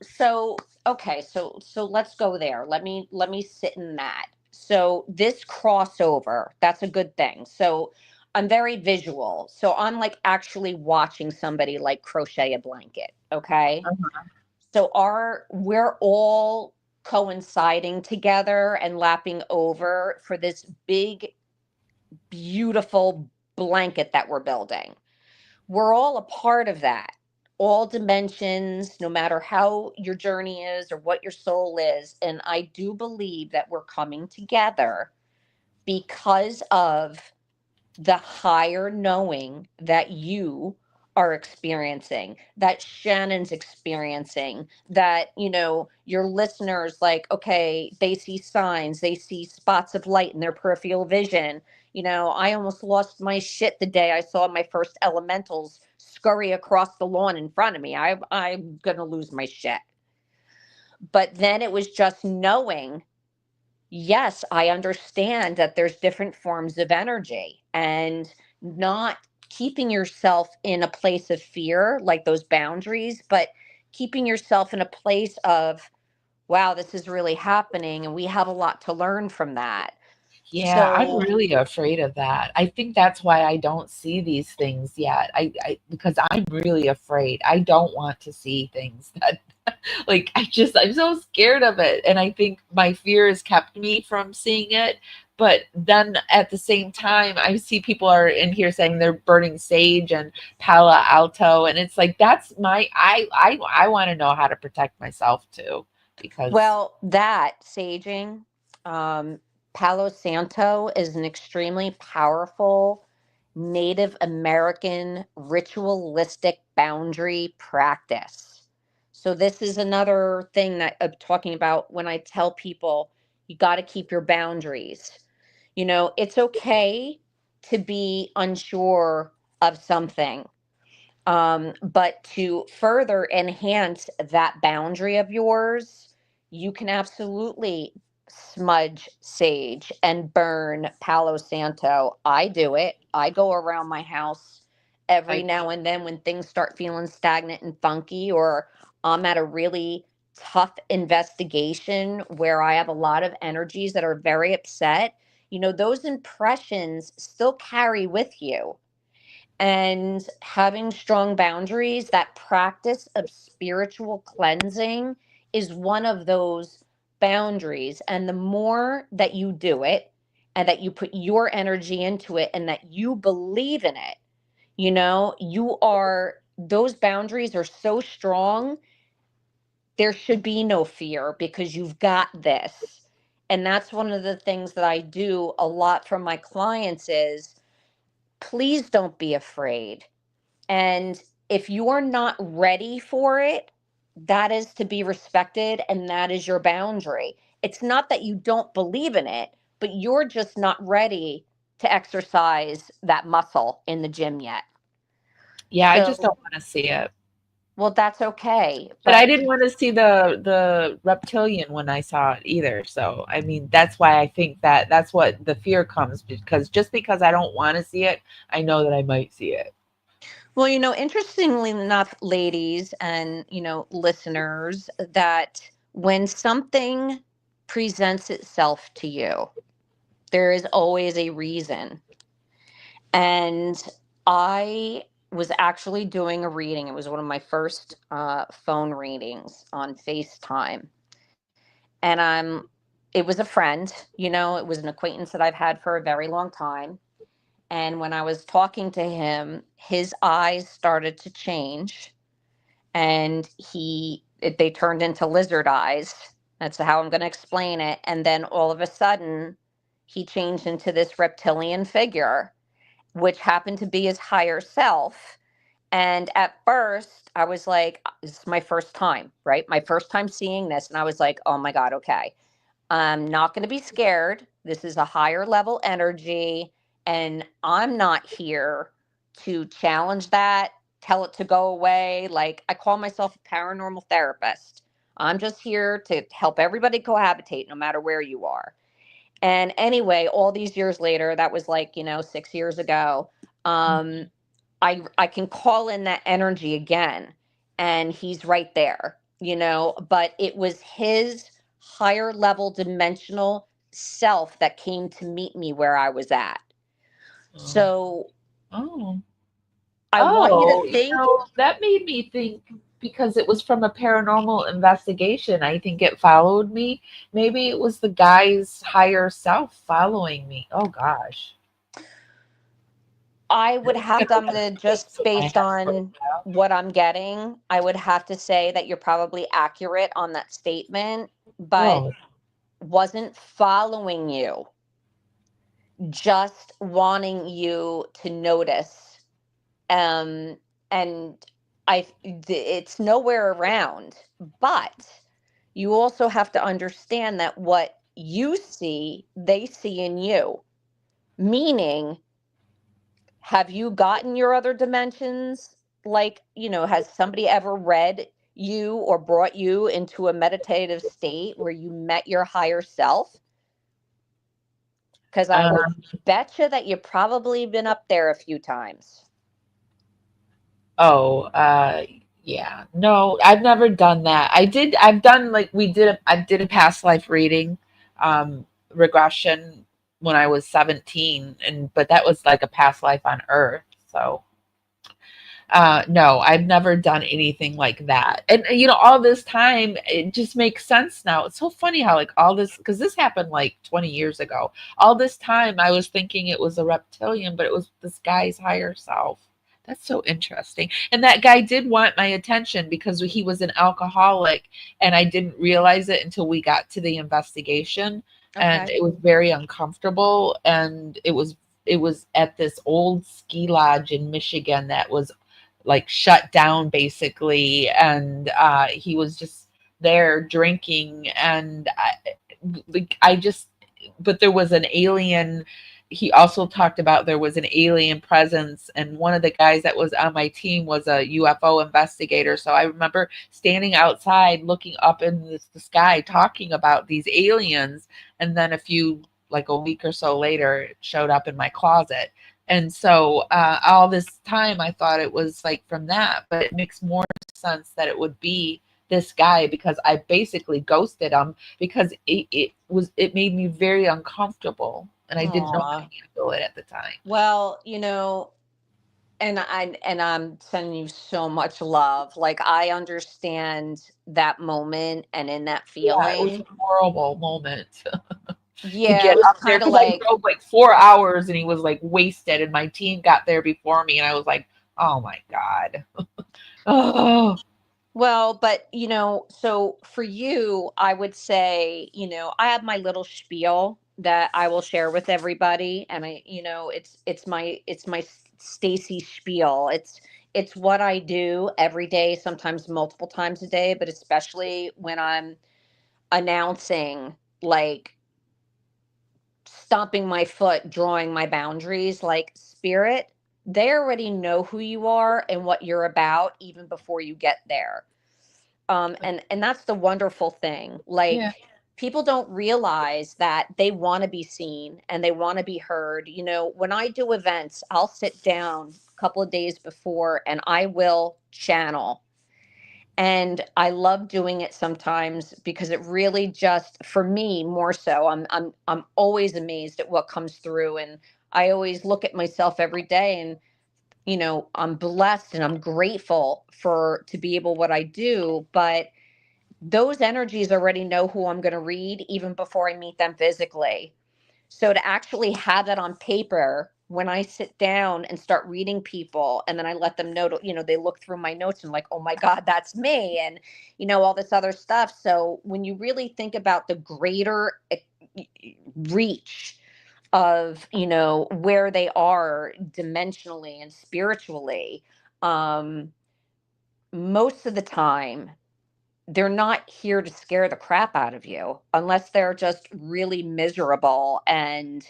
so okay, so let's go there. Let me sit in that. So this crossover, that's a good thing. So I'm very visual. So I'm like actually watching somebody like crochet a blanket, okay? Uh-huh. So we're all coinciding together and lapping over for this big, beautiful blanket that we're building. We're all a part of that. All dimensions, no matter how your journey is or what your soul is. And I do believe that we're coming together because of the higher knowing that you are experiencing, that Shannon's experiencing, that, your listeners, like, okay, they see signs, they see spots of light in their peripheral vision. I almost lost my shit the day I saw my first elementals scurry across the lawn in front of me. I'm going to lose my shit. But then it was just knowing yes, I understand that there's different forms of energy, and not keeping yourself in a place of fear, like those boundaries, but keeping yourself in a place of, wow, this is really happening. And we have a lot to learn from that. Yeah, I'm So, really afraid of that. I think that's why I don't see these things yet. Because I'm really afraid. I don't want to see things that like I'm so scared of it. And I think my fear has kept me from seeing it. But then at the same time, I see people are in here saying they're burning sage and Palo Alto, and it's like that's my I want to know how to protect myself too because well, that saging, um, Palo Santo is an extremely powerful Native American ritualistic boundary practice. So, this is another thing that I'm talking about when I tell people you got to keep your boundaries. It's okay to be unsure of something, but to further enhance that boundary of yours, you can absolutely smudge sage and burn Palo Santo. I do it. I go around my house every I now and then when things start feeling stagnant and funky, or I'm at a really tough investigation where I have a lot of energies that are very upset. Those impressions still carry with you, and having strong boundaries, that practice of spiritual cleansing is one of those boundaries. And the more that you do it and that you put your energy into it and that you believe in it, those boundaries are so strong, there should be no fear because you've got this. And that's one of the things that I do a lot from my clients is, please don't be afraid. And if you're not ready for it, that is to be respected, and that is your boundary. It's not that you don't believe in it, but you're just not ready to exercise that muscle in the gym yet. yeah, I just So, don't want to see it. well, that's okay. But I But didn't want to see the reptilian when I saw it either. So I mean, that's why I think that's what the fear comes because just because I don't want to see it, I know that I might see it. well, interestingly enough, ladies and, listeners, that when something presents itself to you, there is always a reason. And I was actually doing a reading. It was one of my first phone readings on FaceTime. And it was a friend, it was an acquaintance that I've had for a very long time. And when I was talking to him, his eyes started to change, and they turned into lizard eyes. That's how I'm going to explain it. And then all of a sudden, he changed into this reptilian figure, which happened to be his higher self. And at first, I was like, this is my first time, right? My first time seeing this. And I was like, oh my God, okay. I'm not going to be scared. This is a higher level energy. And I'm not here to challenge that, tell it to go away. Like, I call myself a paranormal therapist. I'm just here to help everybody cohabitate no matter where you are. And anyway, all these years later, that was like, 6 years ago. Um, I can call in that energy again, and he's right there, but it was his higher level dimensional self that came to meet me where I was at. Oh, So oh, I want you to oh! think, That made me think because it was from a paranormal investigation. I think it followed me. Maybe it was the guy's higher self following me. Oh gosh. I would That's have gonna to, I'm make gonna things just in my based head right on now. what I'm getting, I would have to say that you're probably accurate on that statement, but Oh, wasn't following you, just wanting you to notice. um and it's nowhere around. But you also have to understand that what you see, they see in you. Meaning, have you gotten your other dimensions? Like, has somebody ever read you or brought you into a meditative state where you met your higher self? Because I would betcha that you've probably been up there a few times. Oh, yeah. No, I've never done that. I've done like I did a past life reading, regression when I was 17, but that was like a past life on Earth. So, no, I've never done anything like that. And all this time, it just makes sense now. It's so funny how like all this, because this happened like 20 years ago. All this time I was thinking it was a reptilian, but it was this guy's higher self. That's so interesting. And that guy did want my attention because he was an alcoholic, and I didn't realize it until we got to the investigation. And Okay. it was very uncomfortable, and it was at this old ski lodge in Michigan that was like shut down basically, and he was just there drinking, and I just, but there was an alien. He also talked about there was an alien presence, and one of the guys that was on my team was a UFO investigator. So I remember standing outside looking up in the sky talking about these aliens, and then like a week or so later it showed up in my closet. And so all this time I thought it was like from that, but it makes more sense that it would be this guy, because I basically ghosted him because it made me very uncomfortable, and I didn't know how Aw. to handle it at the time. Well, and I'm sending you so much love. Like I understand that moment and in that Yeah, it was a feeling. horrible moment to Yeah, it get was up there, kind of because I like, drove like 4 hours and he was like wasted, and my team got there before me, and I was like, oh my God. Oh, well, but so for you, I would say, I have my little spiel that I will share with everybody, and it's my Stacy spiel. It's what I do every day, sometimes multiple times a day, but especially when I'm announcing, like stomping my foot, drawing my boundaries, like spirit, they already know who you are and what you're about even before you get there. And that's the wonderful thing. yeah. Like people don't realize that they want to be seen and they want to be heard. When I do events, I'll sit down a couple of days before and I will channel. And I love doing it sometimes because it really just, for me more so, I'm always amazed at what comes through, and I always look at myself every day, and I'm blessed and I'm grateful for to be able what I do, but those energies already know who I'm going to read even before I meet them physically. So to actually have that on paper when I sit down and start reading people, and then I let them know, they look through my notes and like, oh my God, that's me. And, all this other stuff. So when you really think about the greater reach of, where they are dimensionally and spiritually, um, most of the time, they're not here to scare the crap out of you unless they're just really miserable and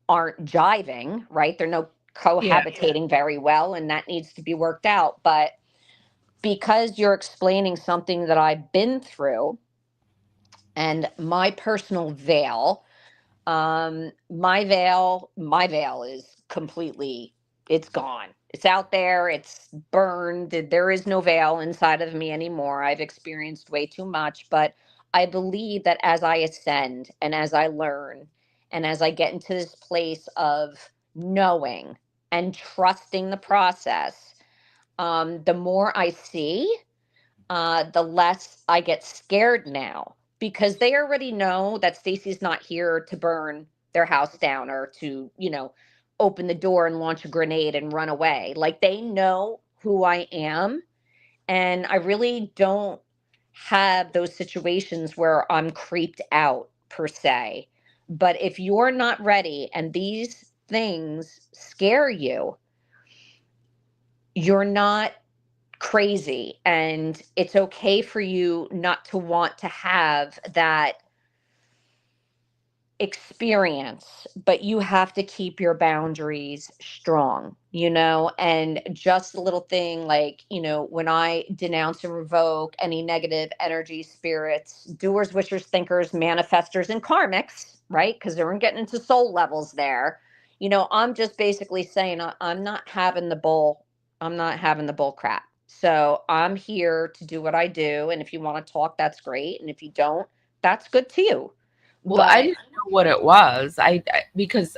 aren't jiving, right? They're no Yeah. cohabitating very well, and that needs to be worked out. But because you're explaining something that I've been through and my personal veil, my veil is completely, it's gone. It's out there, it's burned. There is no veil inside of me anymore. I've experienced way too much, but I believe that as I ascend and as I learn and as I get into this place of knowing and trusting the process, the more I see, the less I get scared now, because they already know that Stacy's not here to burn their house down or to, open the door and launch a grenade and run away. Like they know who I am. And I really don't have those situations where I'm creeped out per se. But if you're not ready and these things scare you, you're not crazy, and it's okay for you not to want to have that experience, but you have to keep your boundaries strong, and just a little thing like, when I denounce and revoke any negative energy, spirits, doers, wishers, thinkers, manifestors, and karmics, right? Because they weren't getting into soul levels there. I'm just basically saying I'm not having the bull. I'm not having the bull crap. So I'm here to do what I do. And if you want to talk, that's great. And if you don't, that's good too. Well, I But didn't know what it was. Because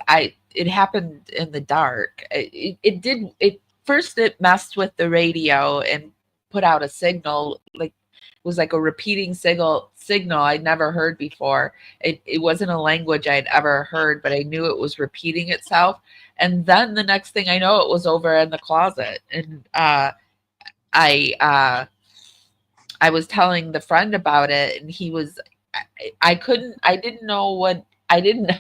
it happened in the dark. It first it messed with the radio and put out a signal, like it was like a repeating signal I'd never heard before. It wasn't a language I'd ever heard, but I knew it was repeating itself. And then the next thing I know, it was over in the closet, and I I was telling the friend about it, and I didn't know what I didn't.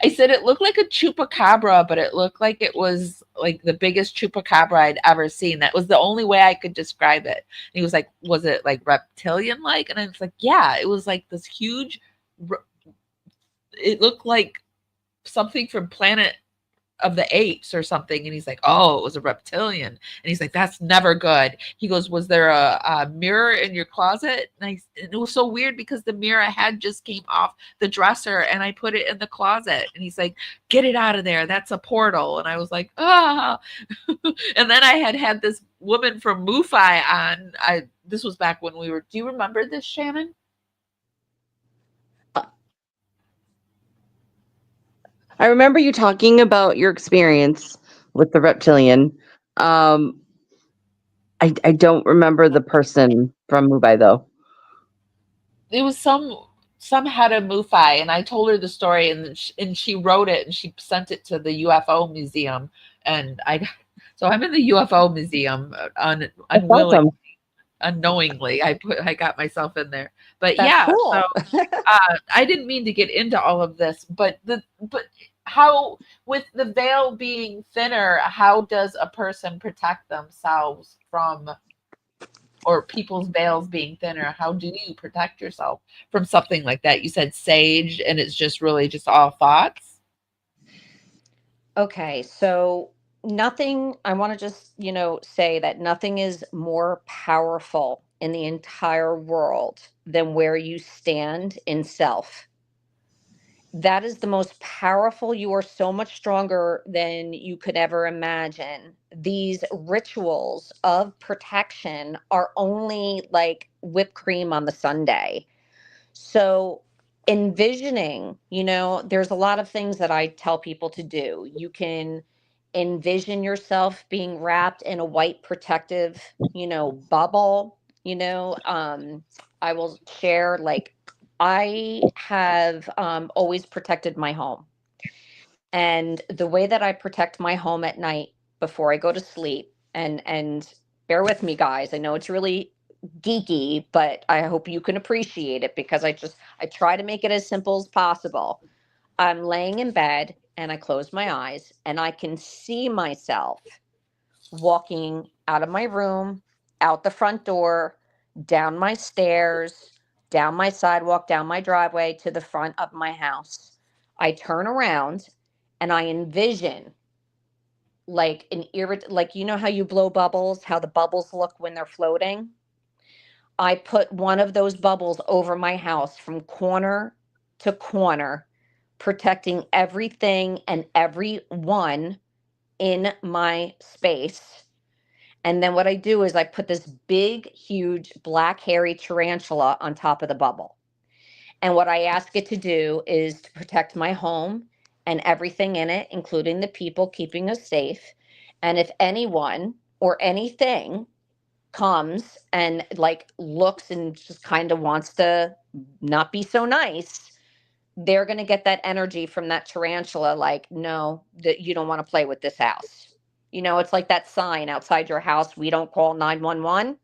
I said it looked like a chupacabra, but it looked like it was like the biggest chupacabra I'd ever seen. That was the only way I could describe it. And he was like, "Was it like reptilian like?" And I was like, "Yeah, it was like this huge. It looked like something from Planet of the Apes or something." And he's like, "Oh, it was a reptilian." And he's like, "That's never good." He goes, "Was there a mirror in your closet?" And it was so weird because the mirror I had just came off the dresser and I put it in the closet. And he's like, "Get it out of there. That's a portal." And I was like, "Ah." And then I had this woman from MUFI on. This was back when do you remember this, Shannon? I remember you talking about your experience with the reptilian. Um, I don't remember the person from Mumbai though. It was some head of MUFI, and I told her the story, and she wrote it and she sent it to the UFO museum, and so I'm in the UFO museum That's awesome. unknowingly. I got myself in there, but that's yeah. So cool. I didn't mean to get into all of this, but how, with the veil being thinner, how does a person protect themselves from, or people's veils being thinner? How do you protect yourself from something like that? You said sage, and it's just really just all thoughts. Okay, so nothing, I want to just, say that nothing is more powerful in the entire world than where you stand in self. That is the most powerful. You are so much stronger than you could ever imagine. These rituals of protection are only like whipped cream on the sundae. So, envisioning, there's a lot of things that I tell people to do. You can envision yourself being wrapped in a white protective, bubble. I will share, like, I have always protected my home. And the way that I protect my home at night before I go to sleep, and bear with me, guys, I know it's really geeky, but I hope you can appreciate it because I try to make it as simple as possible. I'm laying in bed and I close my eyes and I can see myself walking out of my room, out the front door, down my stairs, down my sidewalk, down my driveway to the front of my house. I turn around and I envision like like, how you blow bubbles, how the bubbles look when they're floating. I put one of those bubbles over my house from corner to corner, protecting everything and everyone in my space. And then what I do is I put this big, huge, black, hairy tarantula on top of the bubble. And what I ask it to do is to protect my home and everything in it, including the people keeping us safe. And if anyone or anything comes and like looks and just kind of wants to not be so nice, they're going to get that energy from that tarantula, like, no, that you don't want to play with this house. It's like that sign outside your house, we don't call 911.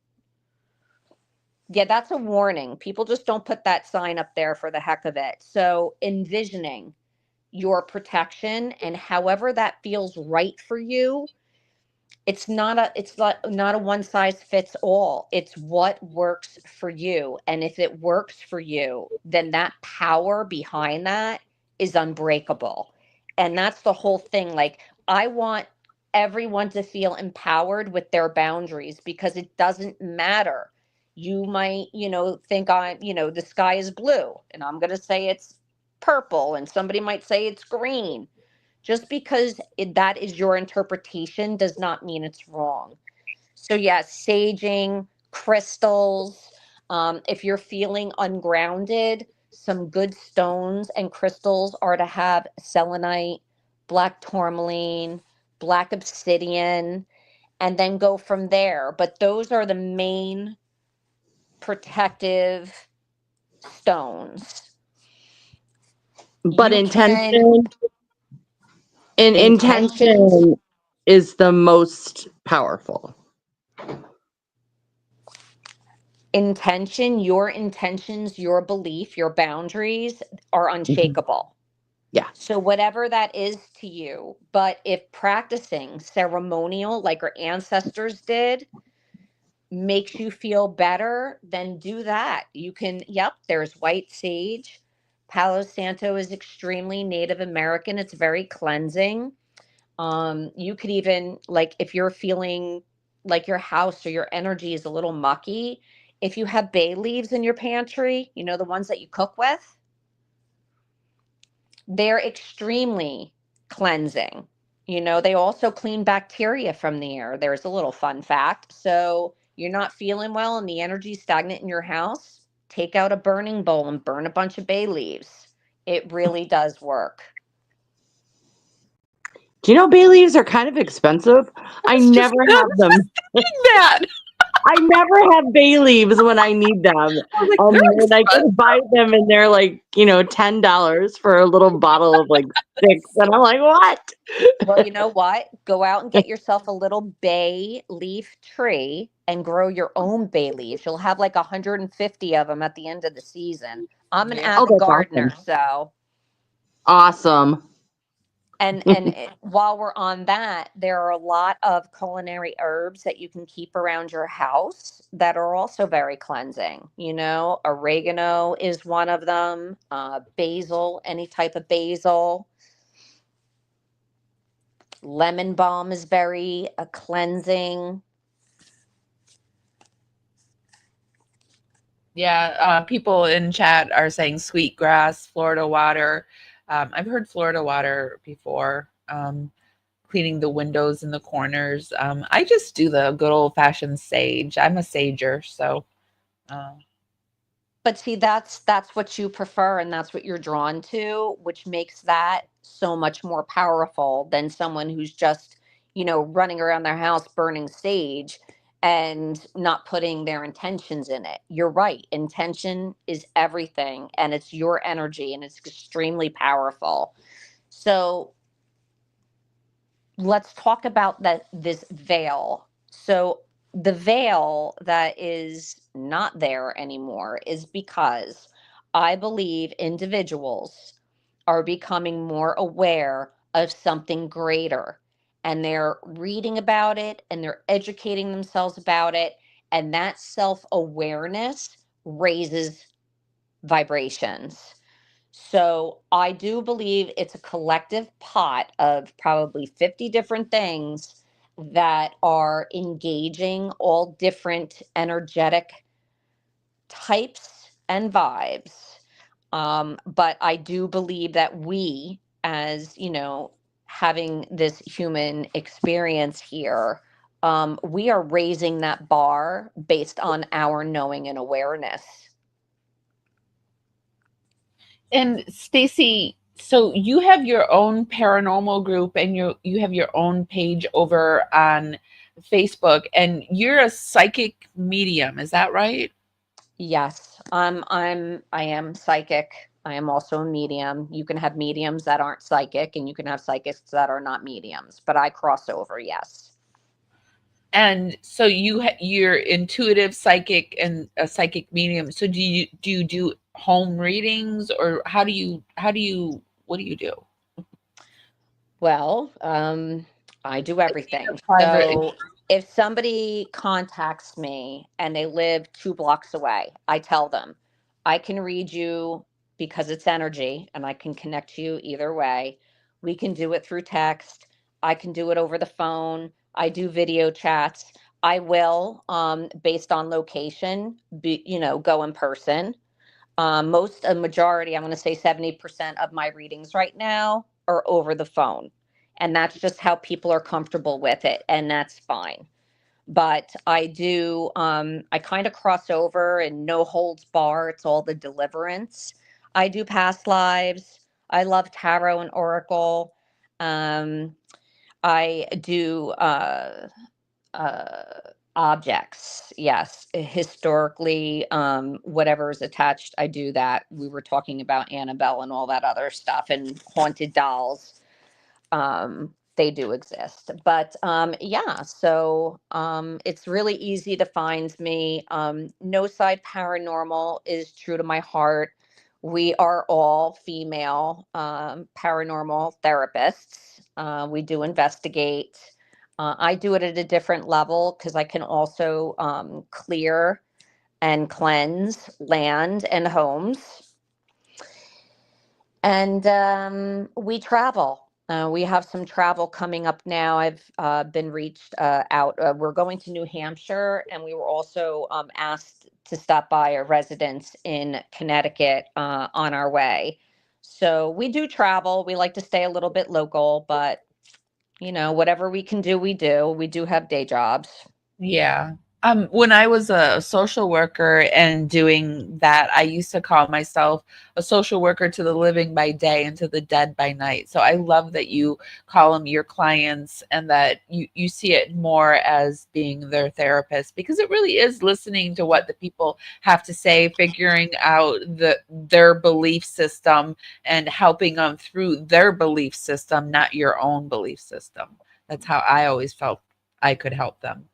Yeah, that's a warning. People just don't put that sign up there for the heck of it. So envisioning your protection, and however that feels right for you, it's not a one size fits all. It's what works for you. And if it works for you, then that power behind that is unbreakable. And that's the whole thing. Like, I want everyone to feel empowered with their boundaries because it doesn't matter. You might, think the sky is blue, and I'm going to say it's purple, and somebody might say it's green. Just because that is your interpretation does not mean it's wrong. So yes, saging, crystals. If you're feeling ungrounded, some good stones and crystals are to have selenite, black tourmaline, black obsidian, and then go from there. But those are the main protective stones. But You can intentions. intention is the most powerful. Your intentions, your belief, your boundaries are unshakable. Yeah. So whatever that is to you, but if practicing ceremonial like our ancestors did makes you feel better, then do that. You can, yep, there's white sage. Palo Santo is extremely Native American. It's very cleansing. You could even, like, if you're feeling like your house or your energy is a little mucky, if you have bay leaves in your pantry, you know, the ones that you cook with, they're extremely cleansing. You know, they also clean bacteria from the air. There's a little fun fact. So you're not feeling well and the energy's stagnant in your house, take out a burning bowl and burn a bunch of bay leaves. It really does work. Do you know bay leaves are kind of expensive? I never have them. that. I never have bay leaves when I need them. I was like, they're And I expensive. can buy them and they're like, $10 for a little bottle of like 6. And I'm like, what? Well, you know what? Go out and get yourself a little bay leaf tree and grow your own bay leaves. You'll have like 150 of them at the end of the season. I'm an Yeah. Oh, avid that's gardener, so awesome. and while we're on that, there are a lot of culinary herbs that you can keep around your house that are also very cleansing. You know, oregano is one of them. Basil, any type of basil. Lemon balm is very cleansing. Yeah, people in chat are saying sweetgrass, Florida water. I've heard Florida water before. Cleaning the windows in the corners. I just do the good old fashioned sage. I'm a sager, so. But see, that's what you prefer and that's what you're drawn to, which makes that so much more powerful than someone who's just, you know, running around their house burning sage and not putting their intentions in it. You're right. Intention is everything and it's your energy and it's extremely powerful. So let's talk about this veil. So the veil that is not there anymore is because I believe individuals are becoming more aware of something greater and they're reading about it and they're educating themselves about it, and that self-awareness raises vibrations. So I do believe it's a collective pot of probably 50 different things that are engaging all different energetic types and vibes. But I do believe that we, as you know, having this human experience here, we are raising that bar based on our knowing and awareness. And Stacey, so you have your own paranormal group and you have your own page over on Facebook, and you're a psychic medium, is that right? Yes, I am psychic. I am also a medium. You can have mediums that aren't psychic and you can have psychics that are not mediums, but I cross over, yes. And so you're intuitive psychic and a psychic medium. So do you do home readings, or what do you do? Well, I do everything. Private. So if somebody contacts me and they live 2 blocks away, I tell them, I can read you because it's energy and I can connect you either way. We can do it through text. I can do it over the phone. I do video chats. I will, based on location, go in person. A majority, I'm going to say 70% of my readings right now are over the phone. And that's just how people are comfortable with it. And that's fine. But I kind of cross over and no holds bar. It's all the deliverance. I do past lives. I love tarot and oracle. Um, I do uh, objects. Yes, historically, whatever is attached, I do that. We were talking about Annabelle and all that other stuff, and haunted dolls. They do exist, but yeah. So it's really easy to find me. No Side Paranormal is true to my heart. We are all female paranormal therapists. We do investigate. I do it at a different level because I can also clear and cleanse land and homes. And we travel. We have some travel coming up now. I've been reached out. We're going to New Hampshire, and we were also asked to stop by a residence in Connecticut on our way. So we do travel. We like to stay a little bit local, but whatever we can do, we do. We do have day jobs. Yeah. When I was a social worker and doing that, I used to call myself a social worker to the living by day and to the dead by night. So I love that you call them your clients and that you see it more as being their therapist, because it really is listening to what the people have to say, figuring out their belief system and helping them through their belief system, not your own belief system. That's how I always felt I could help them.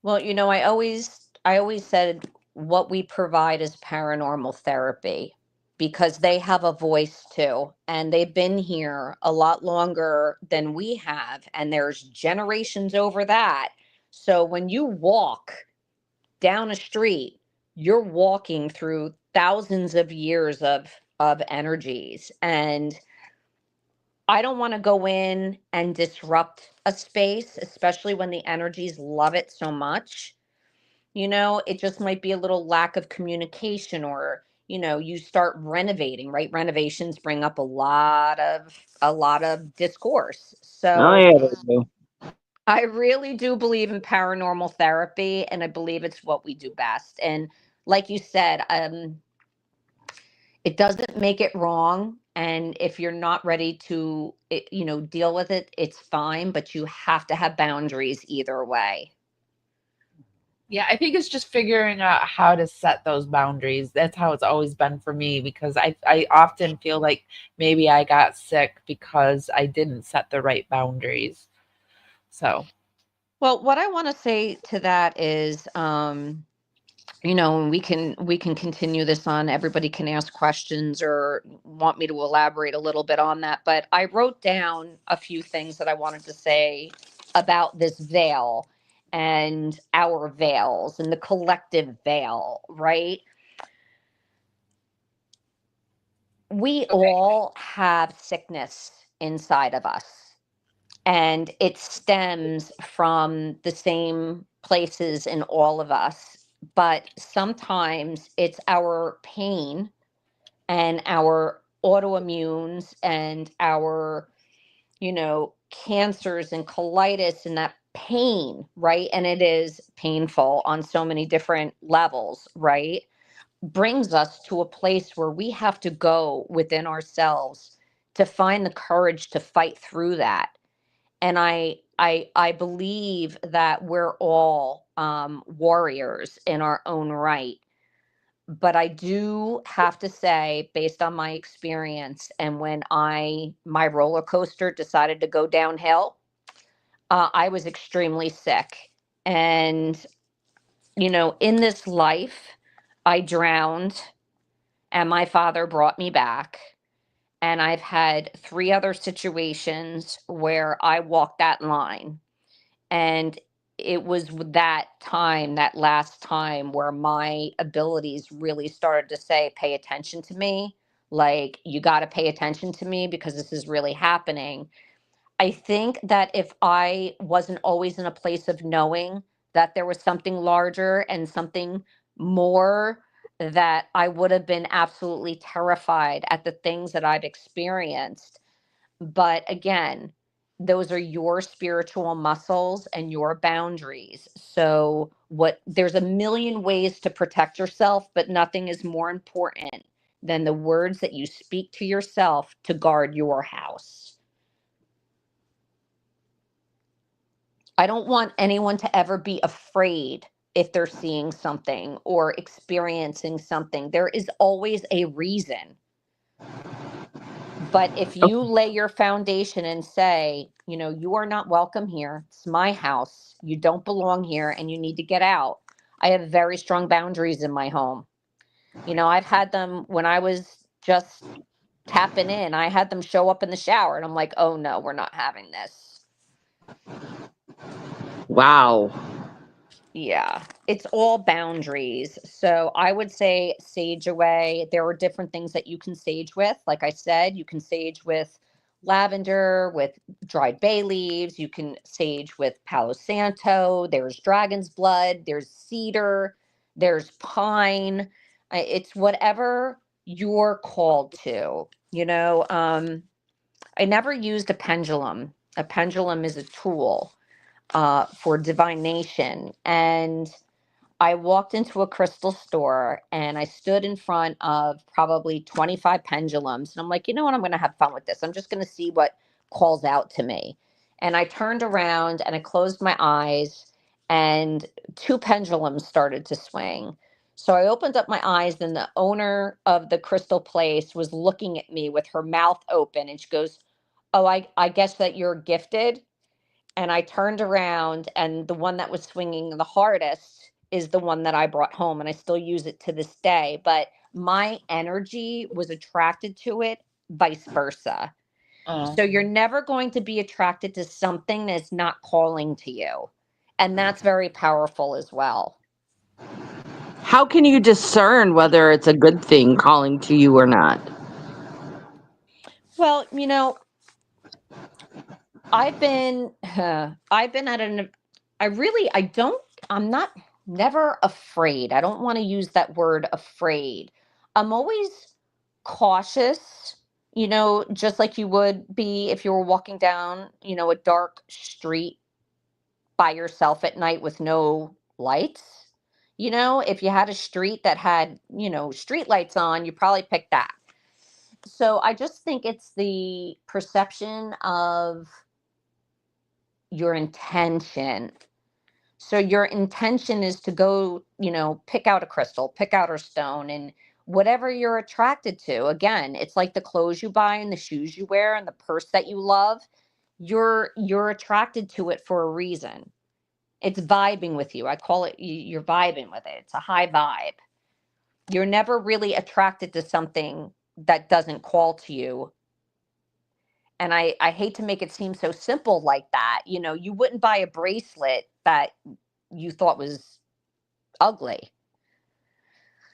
Well, I always said what we provide is paranormal therapy because they have a voice too, and they've been here a lot longer than we have, and there's generations over that. So when you walk down a street, you're walking through thousands of years of energies, and I don't want to go in and disrupt a space, especially when the energies love it so much. It just might be a little lack of communication, or you start renovating, right? Renovations bring up a lot of discourse. Oh So yeah, they do. I really do believe in paranormal therapy, and I believe it's what we do best. And like you said, it doesn't make it wrong. And if you're not ready to deal with it, it's fine, but you have to have boundaries either way. Yeah, I think it's just figuring out how to set those boundaries. That's how it's always been for me, because I often feel like maybe I got sick because I didn't set the right boundaries. So, Well, what I want to say to that is, and we can continue this on. Everybody can ask questions or want me to elaborate a little bit on that. But I wrote down a few things that I wanted to say about this veil and our veils and the collective veil, right? We okay. all have sickness inside of us, and it stems from the same places in all of us. But sometimes it's our pain and our autoimmunes and our, cancers and colitis and that pain, right? And it is painful on so many different levels, right? Brings us to a place where we have to go within ourselves to find the courage to fight through that. And I believe that we're all warriors in our own right. But I do have to say, based on my experience, and when my roller coaster decided to go downhill, I was extremely sick. And in this life, I drowned, and my father brought me back. And I've had three other situations where I walked that line. And it was that time, that last time, where my abilities really started to say, pay attention to me. Like, you got to pay attention to me because this is really happening. I think that if I wasn't always in a place of knowing that there was something larger and something more that I would have been absolutely terrified at the things that I've experienced. But again, those are your spiritual muscles and your boundaries. So there's a million ways to protect yourself, but nothing is more important than the words that you speak to yourself to guard your house. I don't want anyone to ever be afraid if they're seeing something or experiencing something. There is always a reason. But if you lay your foundation and say, you are not welcome here, it's my house, you don't belong here, and you need to get out. I have very strong boundaries in my home. I've had them when I was just tapping in, I had them show up in the shower, and I'm like, oh no, we're not having this. Wow. Yeah, it's all boundaries. So I would say sage away. There are different things that you can sage with. Like I said, you can sage with lavender, with dried bay leaves. You can sage with Palo Santo. There's dragon's blood. There's cedar. There's pine. It's whatever you're called to. I never used a pendulum. A pendulum is a tool for divination. And I walked into a crystal store and I stood in front of probably 25 pendulums. And I'm like, you know what? I'm going to have fun with this. I'm just going to see what calls out to me. And I turned around and I closed my eyes and two pendulums started to swing. So I opened up my eyes and the owner of the crystal place was looking at me with her mouth open. And she goes, oh, I guess that you're gifted. And I turned around, and the one that was swinging the hardest is the one that I brought home, and I still use it to this day. But my energy was attracted to it, vice versa. Oh. So you're never going to be attracted to something that's not calling to you. And that's very powerful as well. How can you discern whether it's a good thing calling to you or not? Well, I've been at I'm not never afraid. I don't want to use that word afraid. I'm always cautious, just like you would be if you were walking down, a dark street by yourself at night with no lights. If you had a street that had, street lights on, you probably pick that. So I just think it's the perception of your intention. So your intention is to go, pick out a crystal, pick out a stone, and whatever you're attracted to. Again, it's like the clothes you buy and the shoes you wear and the purse that you love. You're attracted to it for a reason. It's vibing with you. I call it you're vibing with it. It's a high vibe. You're never really attracted to something that doesn't call to you. And I hate to make it seem so simple like that. You wouldn't buy a bracelet that you thought was ugly.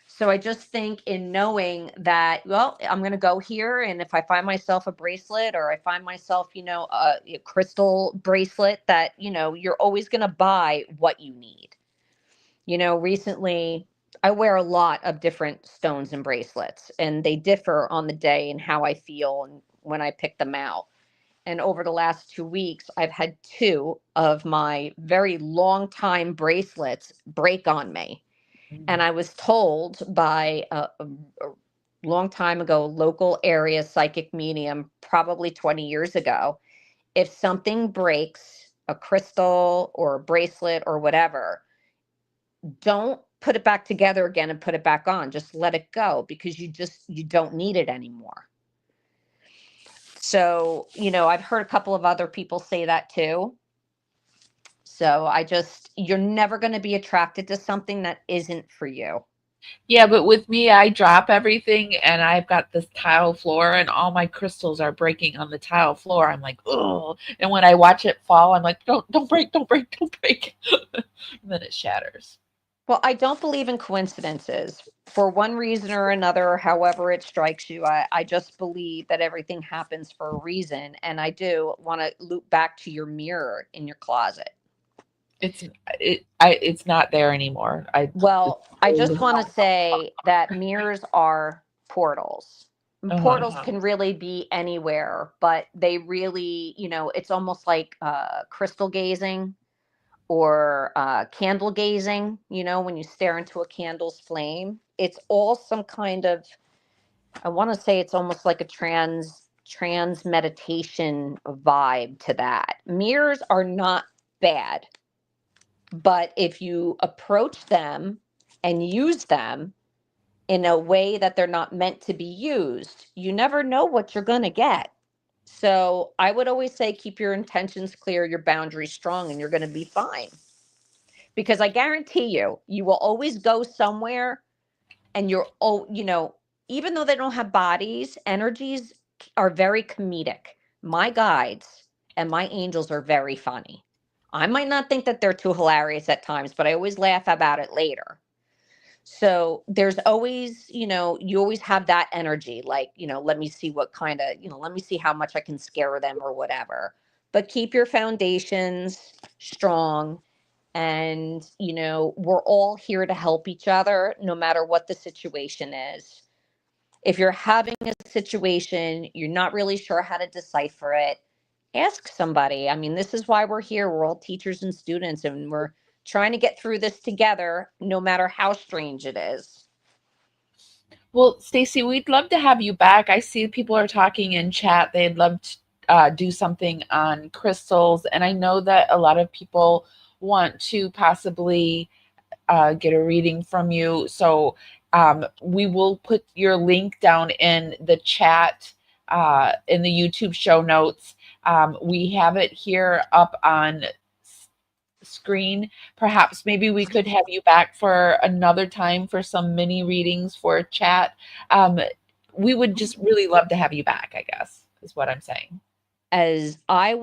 So I just think in knowing that, well, I'm going to go here. And if I find myself a bracelet or I find myself, a crystal bracelet that, you're always going to buy what you need. Recently I wear a lot of different stones and bracelets and they differ on the day and how I feel and when I pick them out. And over the last 2 weeks, I've had two of my very long time bracelets break on me. And I was told by a long time ago, local area psychic medium, probably 20 years ago, if something breaks, a crystal or a bracelet or whatever, don't put it back together again and put it back on. Just let it go because you don't need it anymore. So, I've heard a couple of other people say that too. So you're never going to be attracted to something that isn't for you. Yeah, but with me, I drop everything and I've got this tile floor and all my crystals are breaking on the tile floor. I'm like, oh. And when I watch it fall, I'm like, don't break, don't break, don't break. And then it shatters. Well, I don't believe in coincidences for one reason or another, however it strikes you. I just believe that everything happens for a reason. And I do want to loop back to your mirror in your closet. It's not there anymore. Well, I just want to say that mirrors are portals. And portals Uh-huh. can really be anywhere, but they really, it's almost like crystal gazing or candle gazing, when you stare into a candle's flame. It's all some kind of, I want to say it's almost like a trans meditation vibe to that. Mirrors are not bad, but if you approach them and use them in a way that they're not meant to be used, you never know what you're going to get. So I would always say keep your intentions clear, your boundaries strong, and you're going to be fine. Because I guarantee you, you will always go somewhere and even though they don't have bodies, energies are very comedic. My guides and my angels are very funny. I might not think that they're too hilarious at times, but I always laugh about it later. So there's always, you always have that energy, like, let me see what kind of, let me see how much I can scare them or whatever. But keep your foundations strong. And, we're all here to help each other, no matter what the situation is. If you're having a situation, you're not really sure how to decipher it, ask somebody. I mean, this is why we're here. We're all teachers and students, and we're trying to get through this together, no matter how strange it is. Well, Stacey, we'd love to have you back. I see people are talking in chat. They'd love to do something on crystals, and I know that a lot of people want to possibly get a reading from you. So we will put your link down in the chat in the YouTube show notes. We have it here up on screen. Perhaps maybe we could have you back for another time for some mini readings for chat. Um, we would just really love to have you back, I guess, is what I'm saying. As I've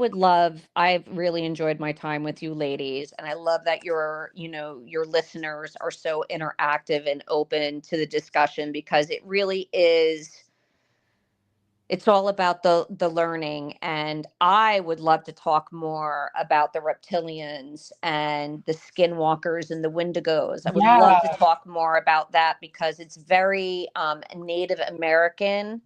really enjoyed my time with you ladies, and I love that your listeners are so interactive and open to the discussion, because it really is, it's all about the learning. And I would love to talk more about the reptilians and the skinwalkers and the wendigos. I would love Yeah. to talk more about that, because it's very Native American,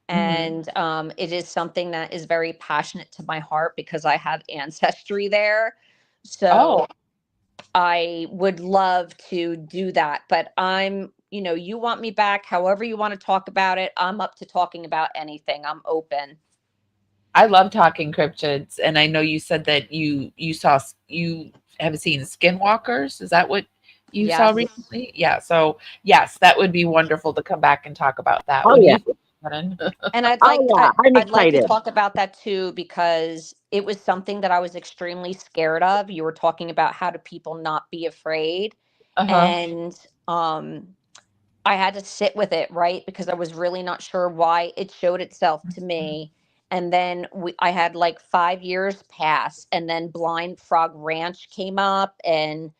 Mhm. and it is something that is very passionate to my heart, because I have ancestry there. So Oh, I would love to do that, but you want me back however you want to talk about it. I'm up to talking about anything. I'm open. I love talking cryptids, and I know you said that you have seen skinwalkers. Is that what you saw Yes. recently? Yeah. So yes, that would be wonderful to come back and talk about that. Oh What do yeah. you think, Shannon? And I'd Oh like yeah. I'm I'd like to excited. talk about that too, because it was something that I was extremely scared of. You were talking about how do people not be afraid, Uh-huh. and um I had to sit with it, right? Because I was really not sure why it showed itself to me. And then I had like 5 years pass, and then Blind Frog Ranch came up, and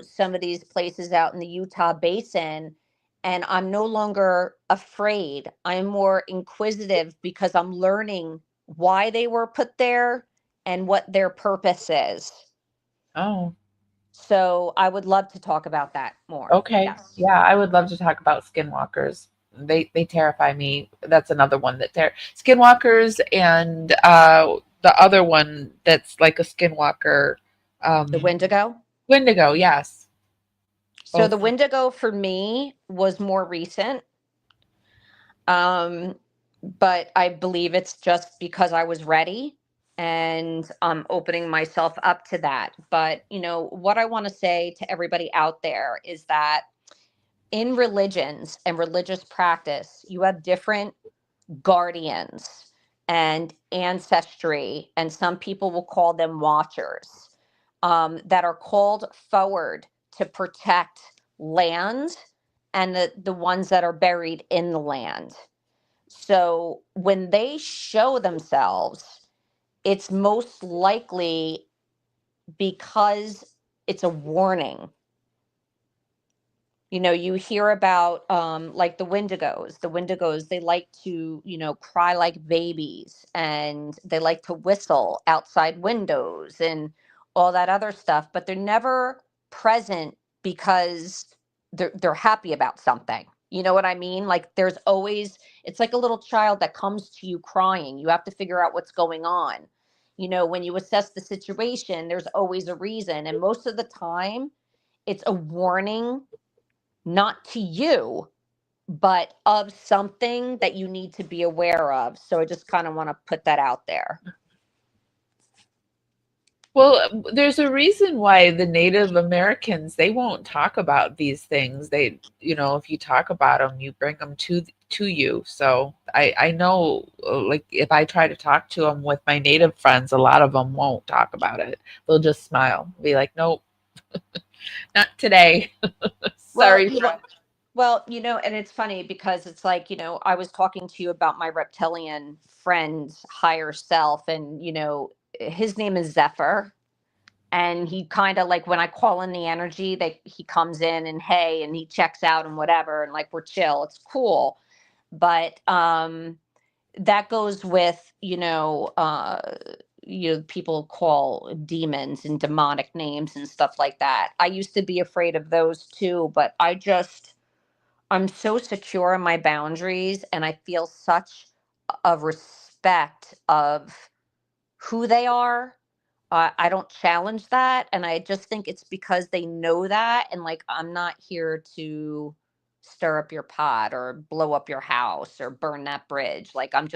some of these places out in the Utah Basin. And I'm no longer afraid. I'm more inquisitive, because I'm learning why they were put there and what their purpose is. Oh, So I would love to talk about that more. okay. Yes. Yeah, I would love to talk about skinwalkers. They terrify me. That's another one that skinwalkers, and the other one that's like a skinwalker, The um Wendigo. Wendigo, yes. So Both. the Wendigo for me was more recent. Um, but I believe it's just because I was ready, and I'm opening myself up to that. But, what I want to say to everybody out there is that in religions and religious practice, you have different guardians and ancestry, and some people will call them watchers, that are called forward to protect land and the ones that are buried in the land. So when they show themselves, it's most likely because it's a warning. You hear about like the wendigos, they like to cry like babies, and they like to whistle outside windows, and all that other stuff, but they're never present because they're happy about something. You know what I mean? Like there's always, it's like a little child that comes to you crying. You have to figure out what's going on. You know, when you assess the situation, there's always a reason. And most of the time, it's a warning, not to you, but of something that you need to be aware of. So I just kind of want to put that out there. Well, there's a reason why the Native Americans, they won't talk about these things. They, you know, if you talk about them, you bring them to you. So I know, like if I try to talk to them with my Native friends, a lot of them won't talk about it. They'll just smile, be like, nope, not today. Sorry. Well, you know, and it's funny because it's like, you know, I was talking to you about my reptilian friend's higher self, and, you know, his name is Zephyr. And he kind of like, when I call in the energy, that he comes in and hey, and he checks out and whatever, and like we're chill. It's cool. But that goes with, people call demons and demonic names and stuff like that. I used to be afraid of those too, but I'm so secure in my boundaries, and I feel such a respect of who they are. I don't challenge that. And I just think it's because they know that. And like, I'm not here to stir up your pot or blow up your house or burn that bridge. Like, I'm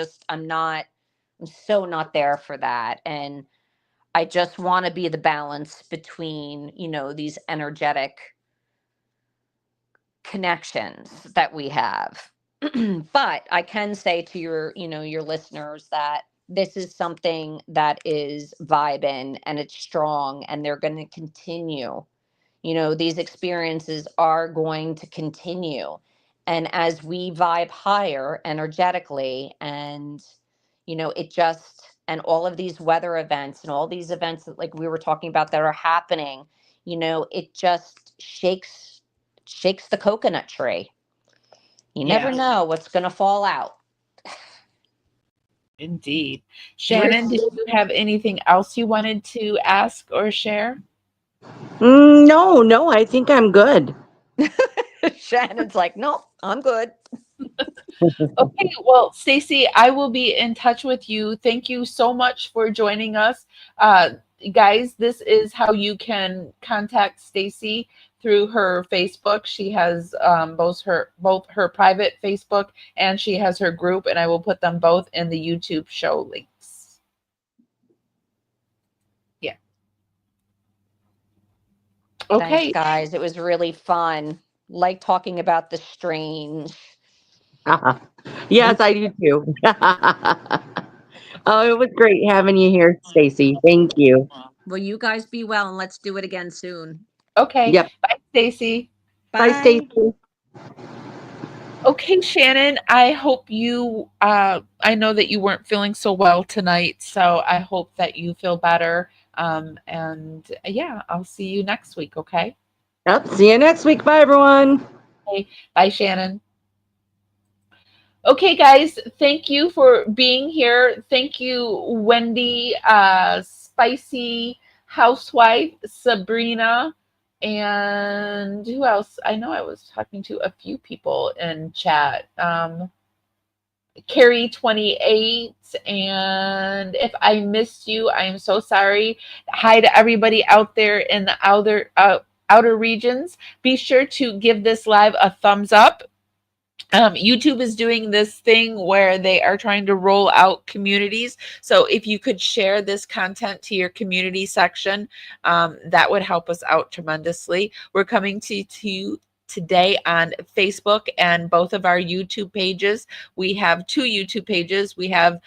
so not there for that. And I just want to be the balance between, you know, these energetic connections that we have. But I can say to your listeners that this is something that is vibing and it's strong, and they're going to continue. You know, these experiences are going to continue. And as we vibe higher energetically, and, you know, and all of these weather events and all these events that like we were talking about that are happening, you know, it just shakes the coconut tree. You never know what's going to fall out. Indeed. Shannon, did you have anything else you wanted to ask or share? No, I think I'm good. Shannon's like, nope, I'm good. Okay, well, Stacey, I will be in touch with you. Thank you so much for joining us. Guys, this is how you can contact Stacey through her Facebook. She has both her private Facebook and she has her group, and I will put them both in the YouTube show links. Yeah. Okay. Thanks, guys. It was really fun. Like talking about the strange. Yes, I do too. Oh, it was great having you here, Stacey. Thank you. Well, you guys be well, and let's do it again soon. Okay. Yep. Bye, Stacey. Bye, Stacey. Okay, Shannon, I hope I know that you weren't feeling so well tonight, so I hope that you feel better. And yeah, I'll see you next week, okay? Yep. See you next week. Bye, everyone. Okay. Bye, Shannon. Okay, guys, thank you for being here. Thank you, Wendy, Spicy Housewife, Sabrina, and who else? I know I was talking to a few people in chat. Carrie 28, and if I missed you, I am so sorry. Hi to everybody out there in the outer regions. Be sure to give this live a thumbs up. YouTube is doing this thing where they are trying to roll out communities. So if you could share this content to your community section, that would help us out tremendously. We're coming to you today on Facebook and both of our YouTube pages. We have two YouTube pages. We have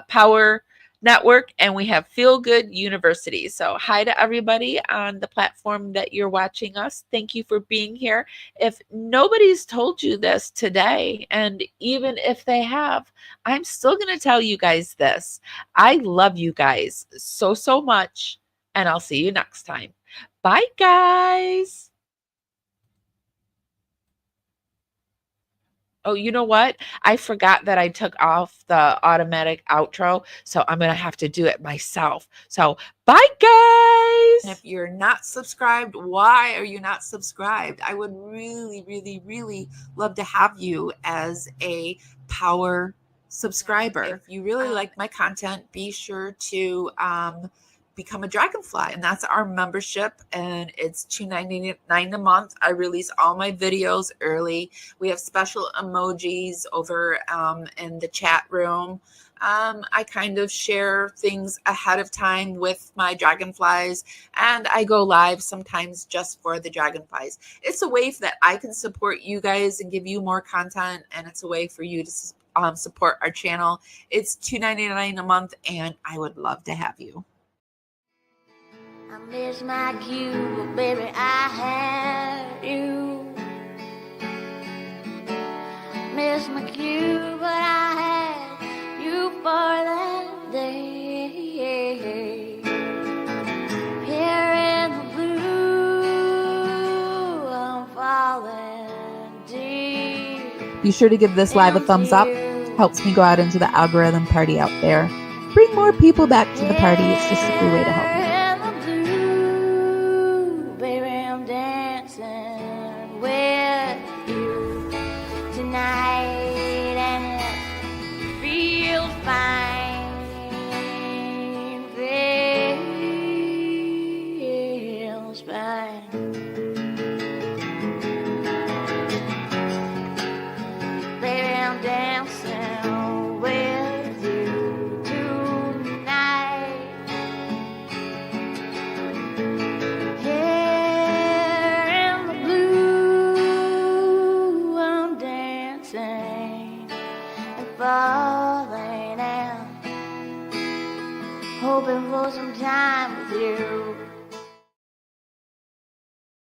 Power Network and we have Feel Good University. So hi to everybody on the platform that you're watching us. Thank you for being here. If nobody's told you this today, and even if they have, I'm still going to tell you guys this. I love you guys so, so much, and I'll see you next time. Bye, guys. Oh, you know what? I forgot that I took off the automatic outro, so I'm gonna have to do it myself. So, bye, And guys. if you're not subscribed, why are you not subscribed? I would really, really, really love to have you as a power subscriber. If you really like my content, be sure to become a dragonfly, and that's our membership, and it's $2.99 a month. I release all my videos early. We have special emojis over in the chat room. I kind of share things ahead of time with my dragonflies, and I go live sometimes just for the dragonflies. It's a way that I can support you guys and give you more content, and it's a way for you to support our channel. It's $2.99 a month, and I would love to have you. I miss my cube, baby, I had you. Miss my cube, but I had you for that day. Here in the blue, I'm falling deep. Be sure to give this live a thumbs up. Helps me go out into the algorithm party out there. Bring more people back to the party. It's just a free way to help me. Baby, I'm dancing with you tonight, and it feels fine, feels fine. Baby, I'm dancing with you tonight. Here in the blue, I'm dancing and falling out, hoping for some time with you.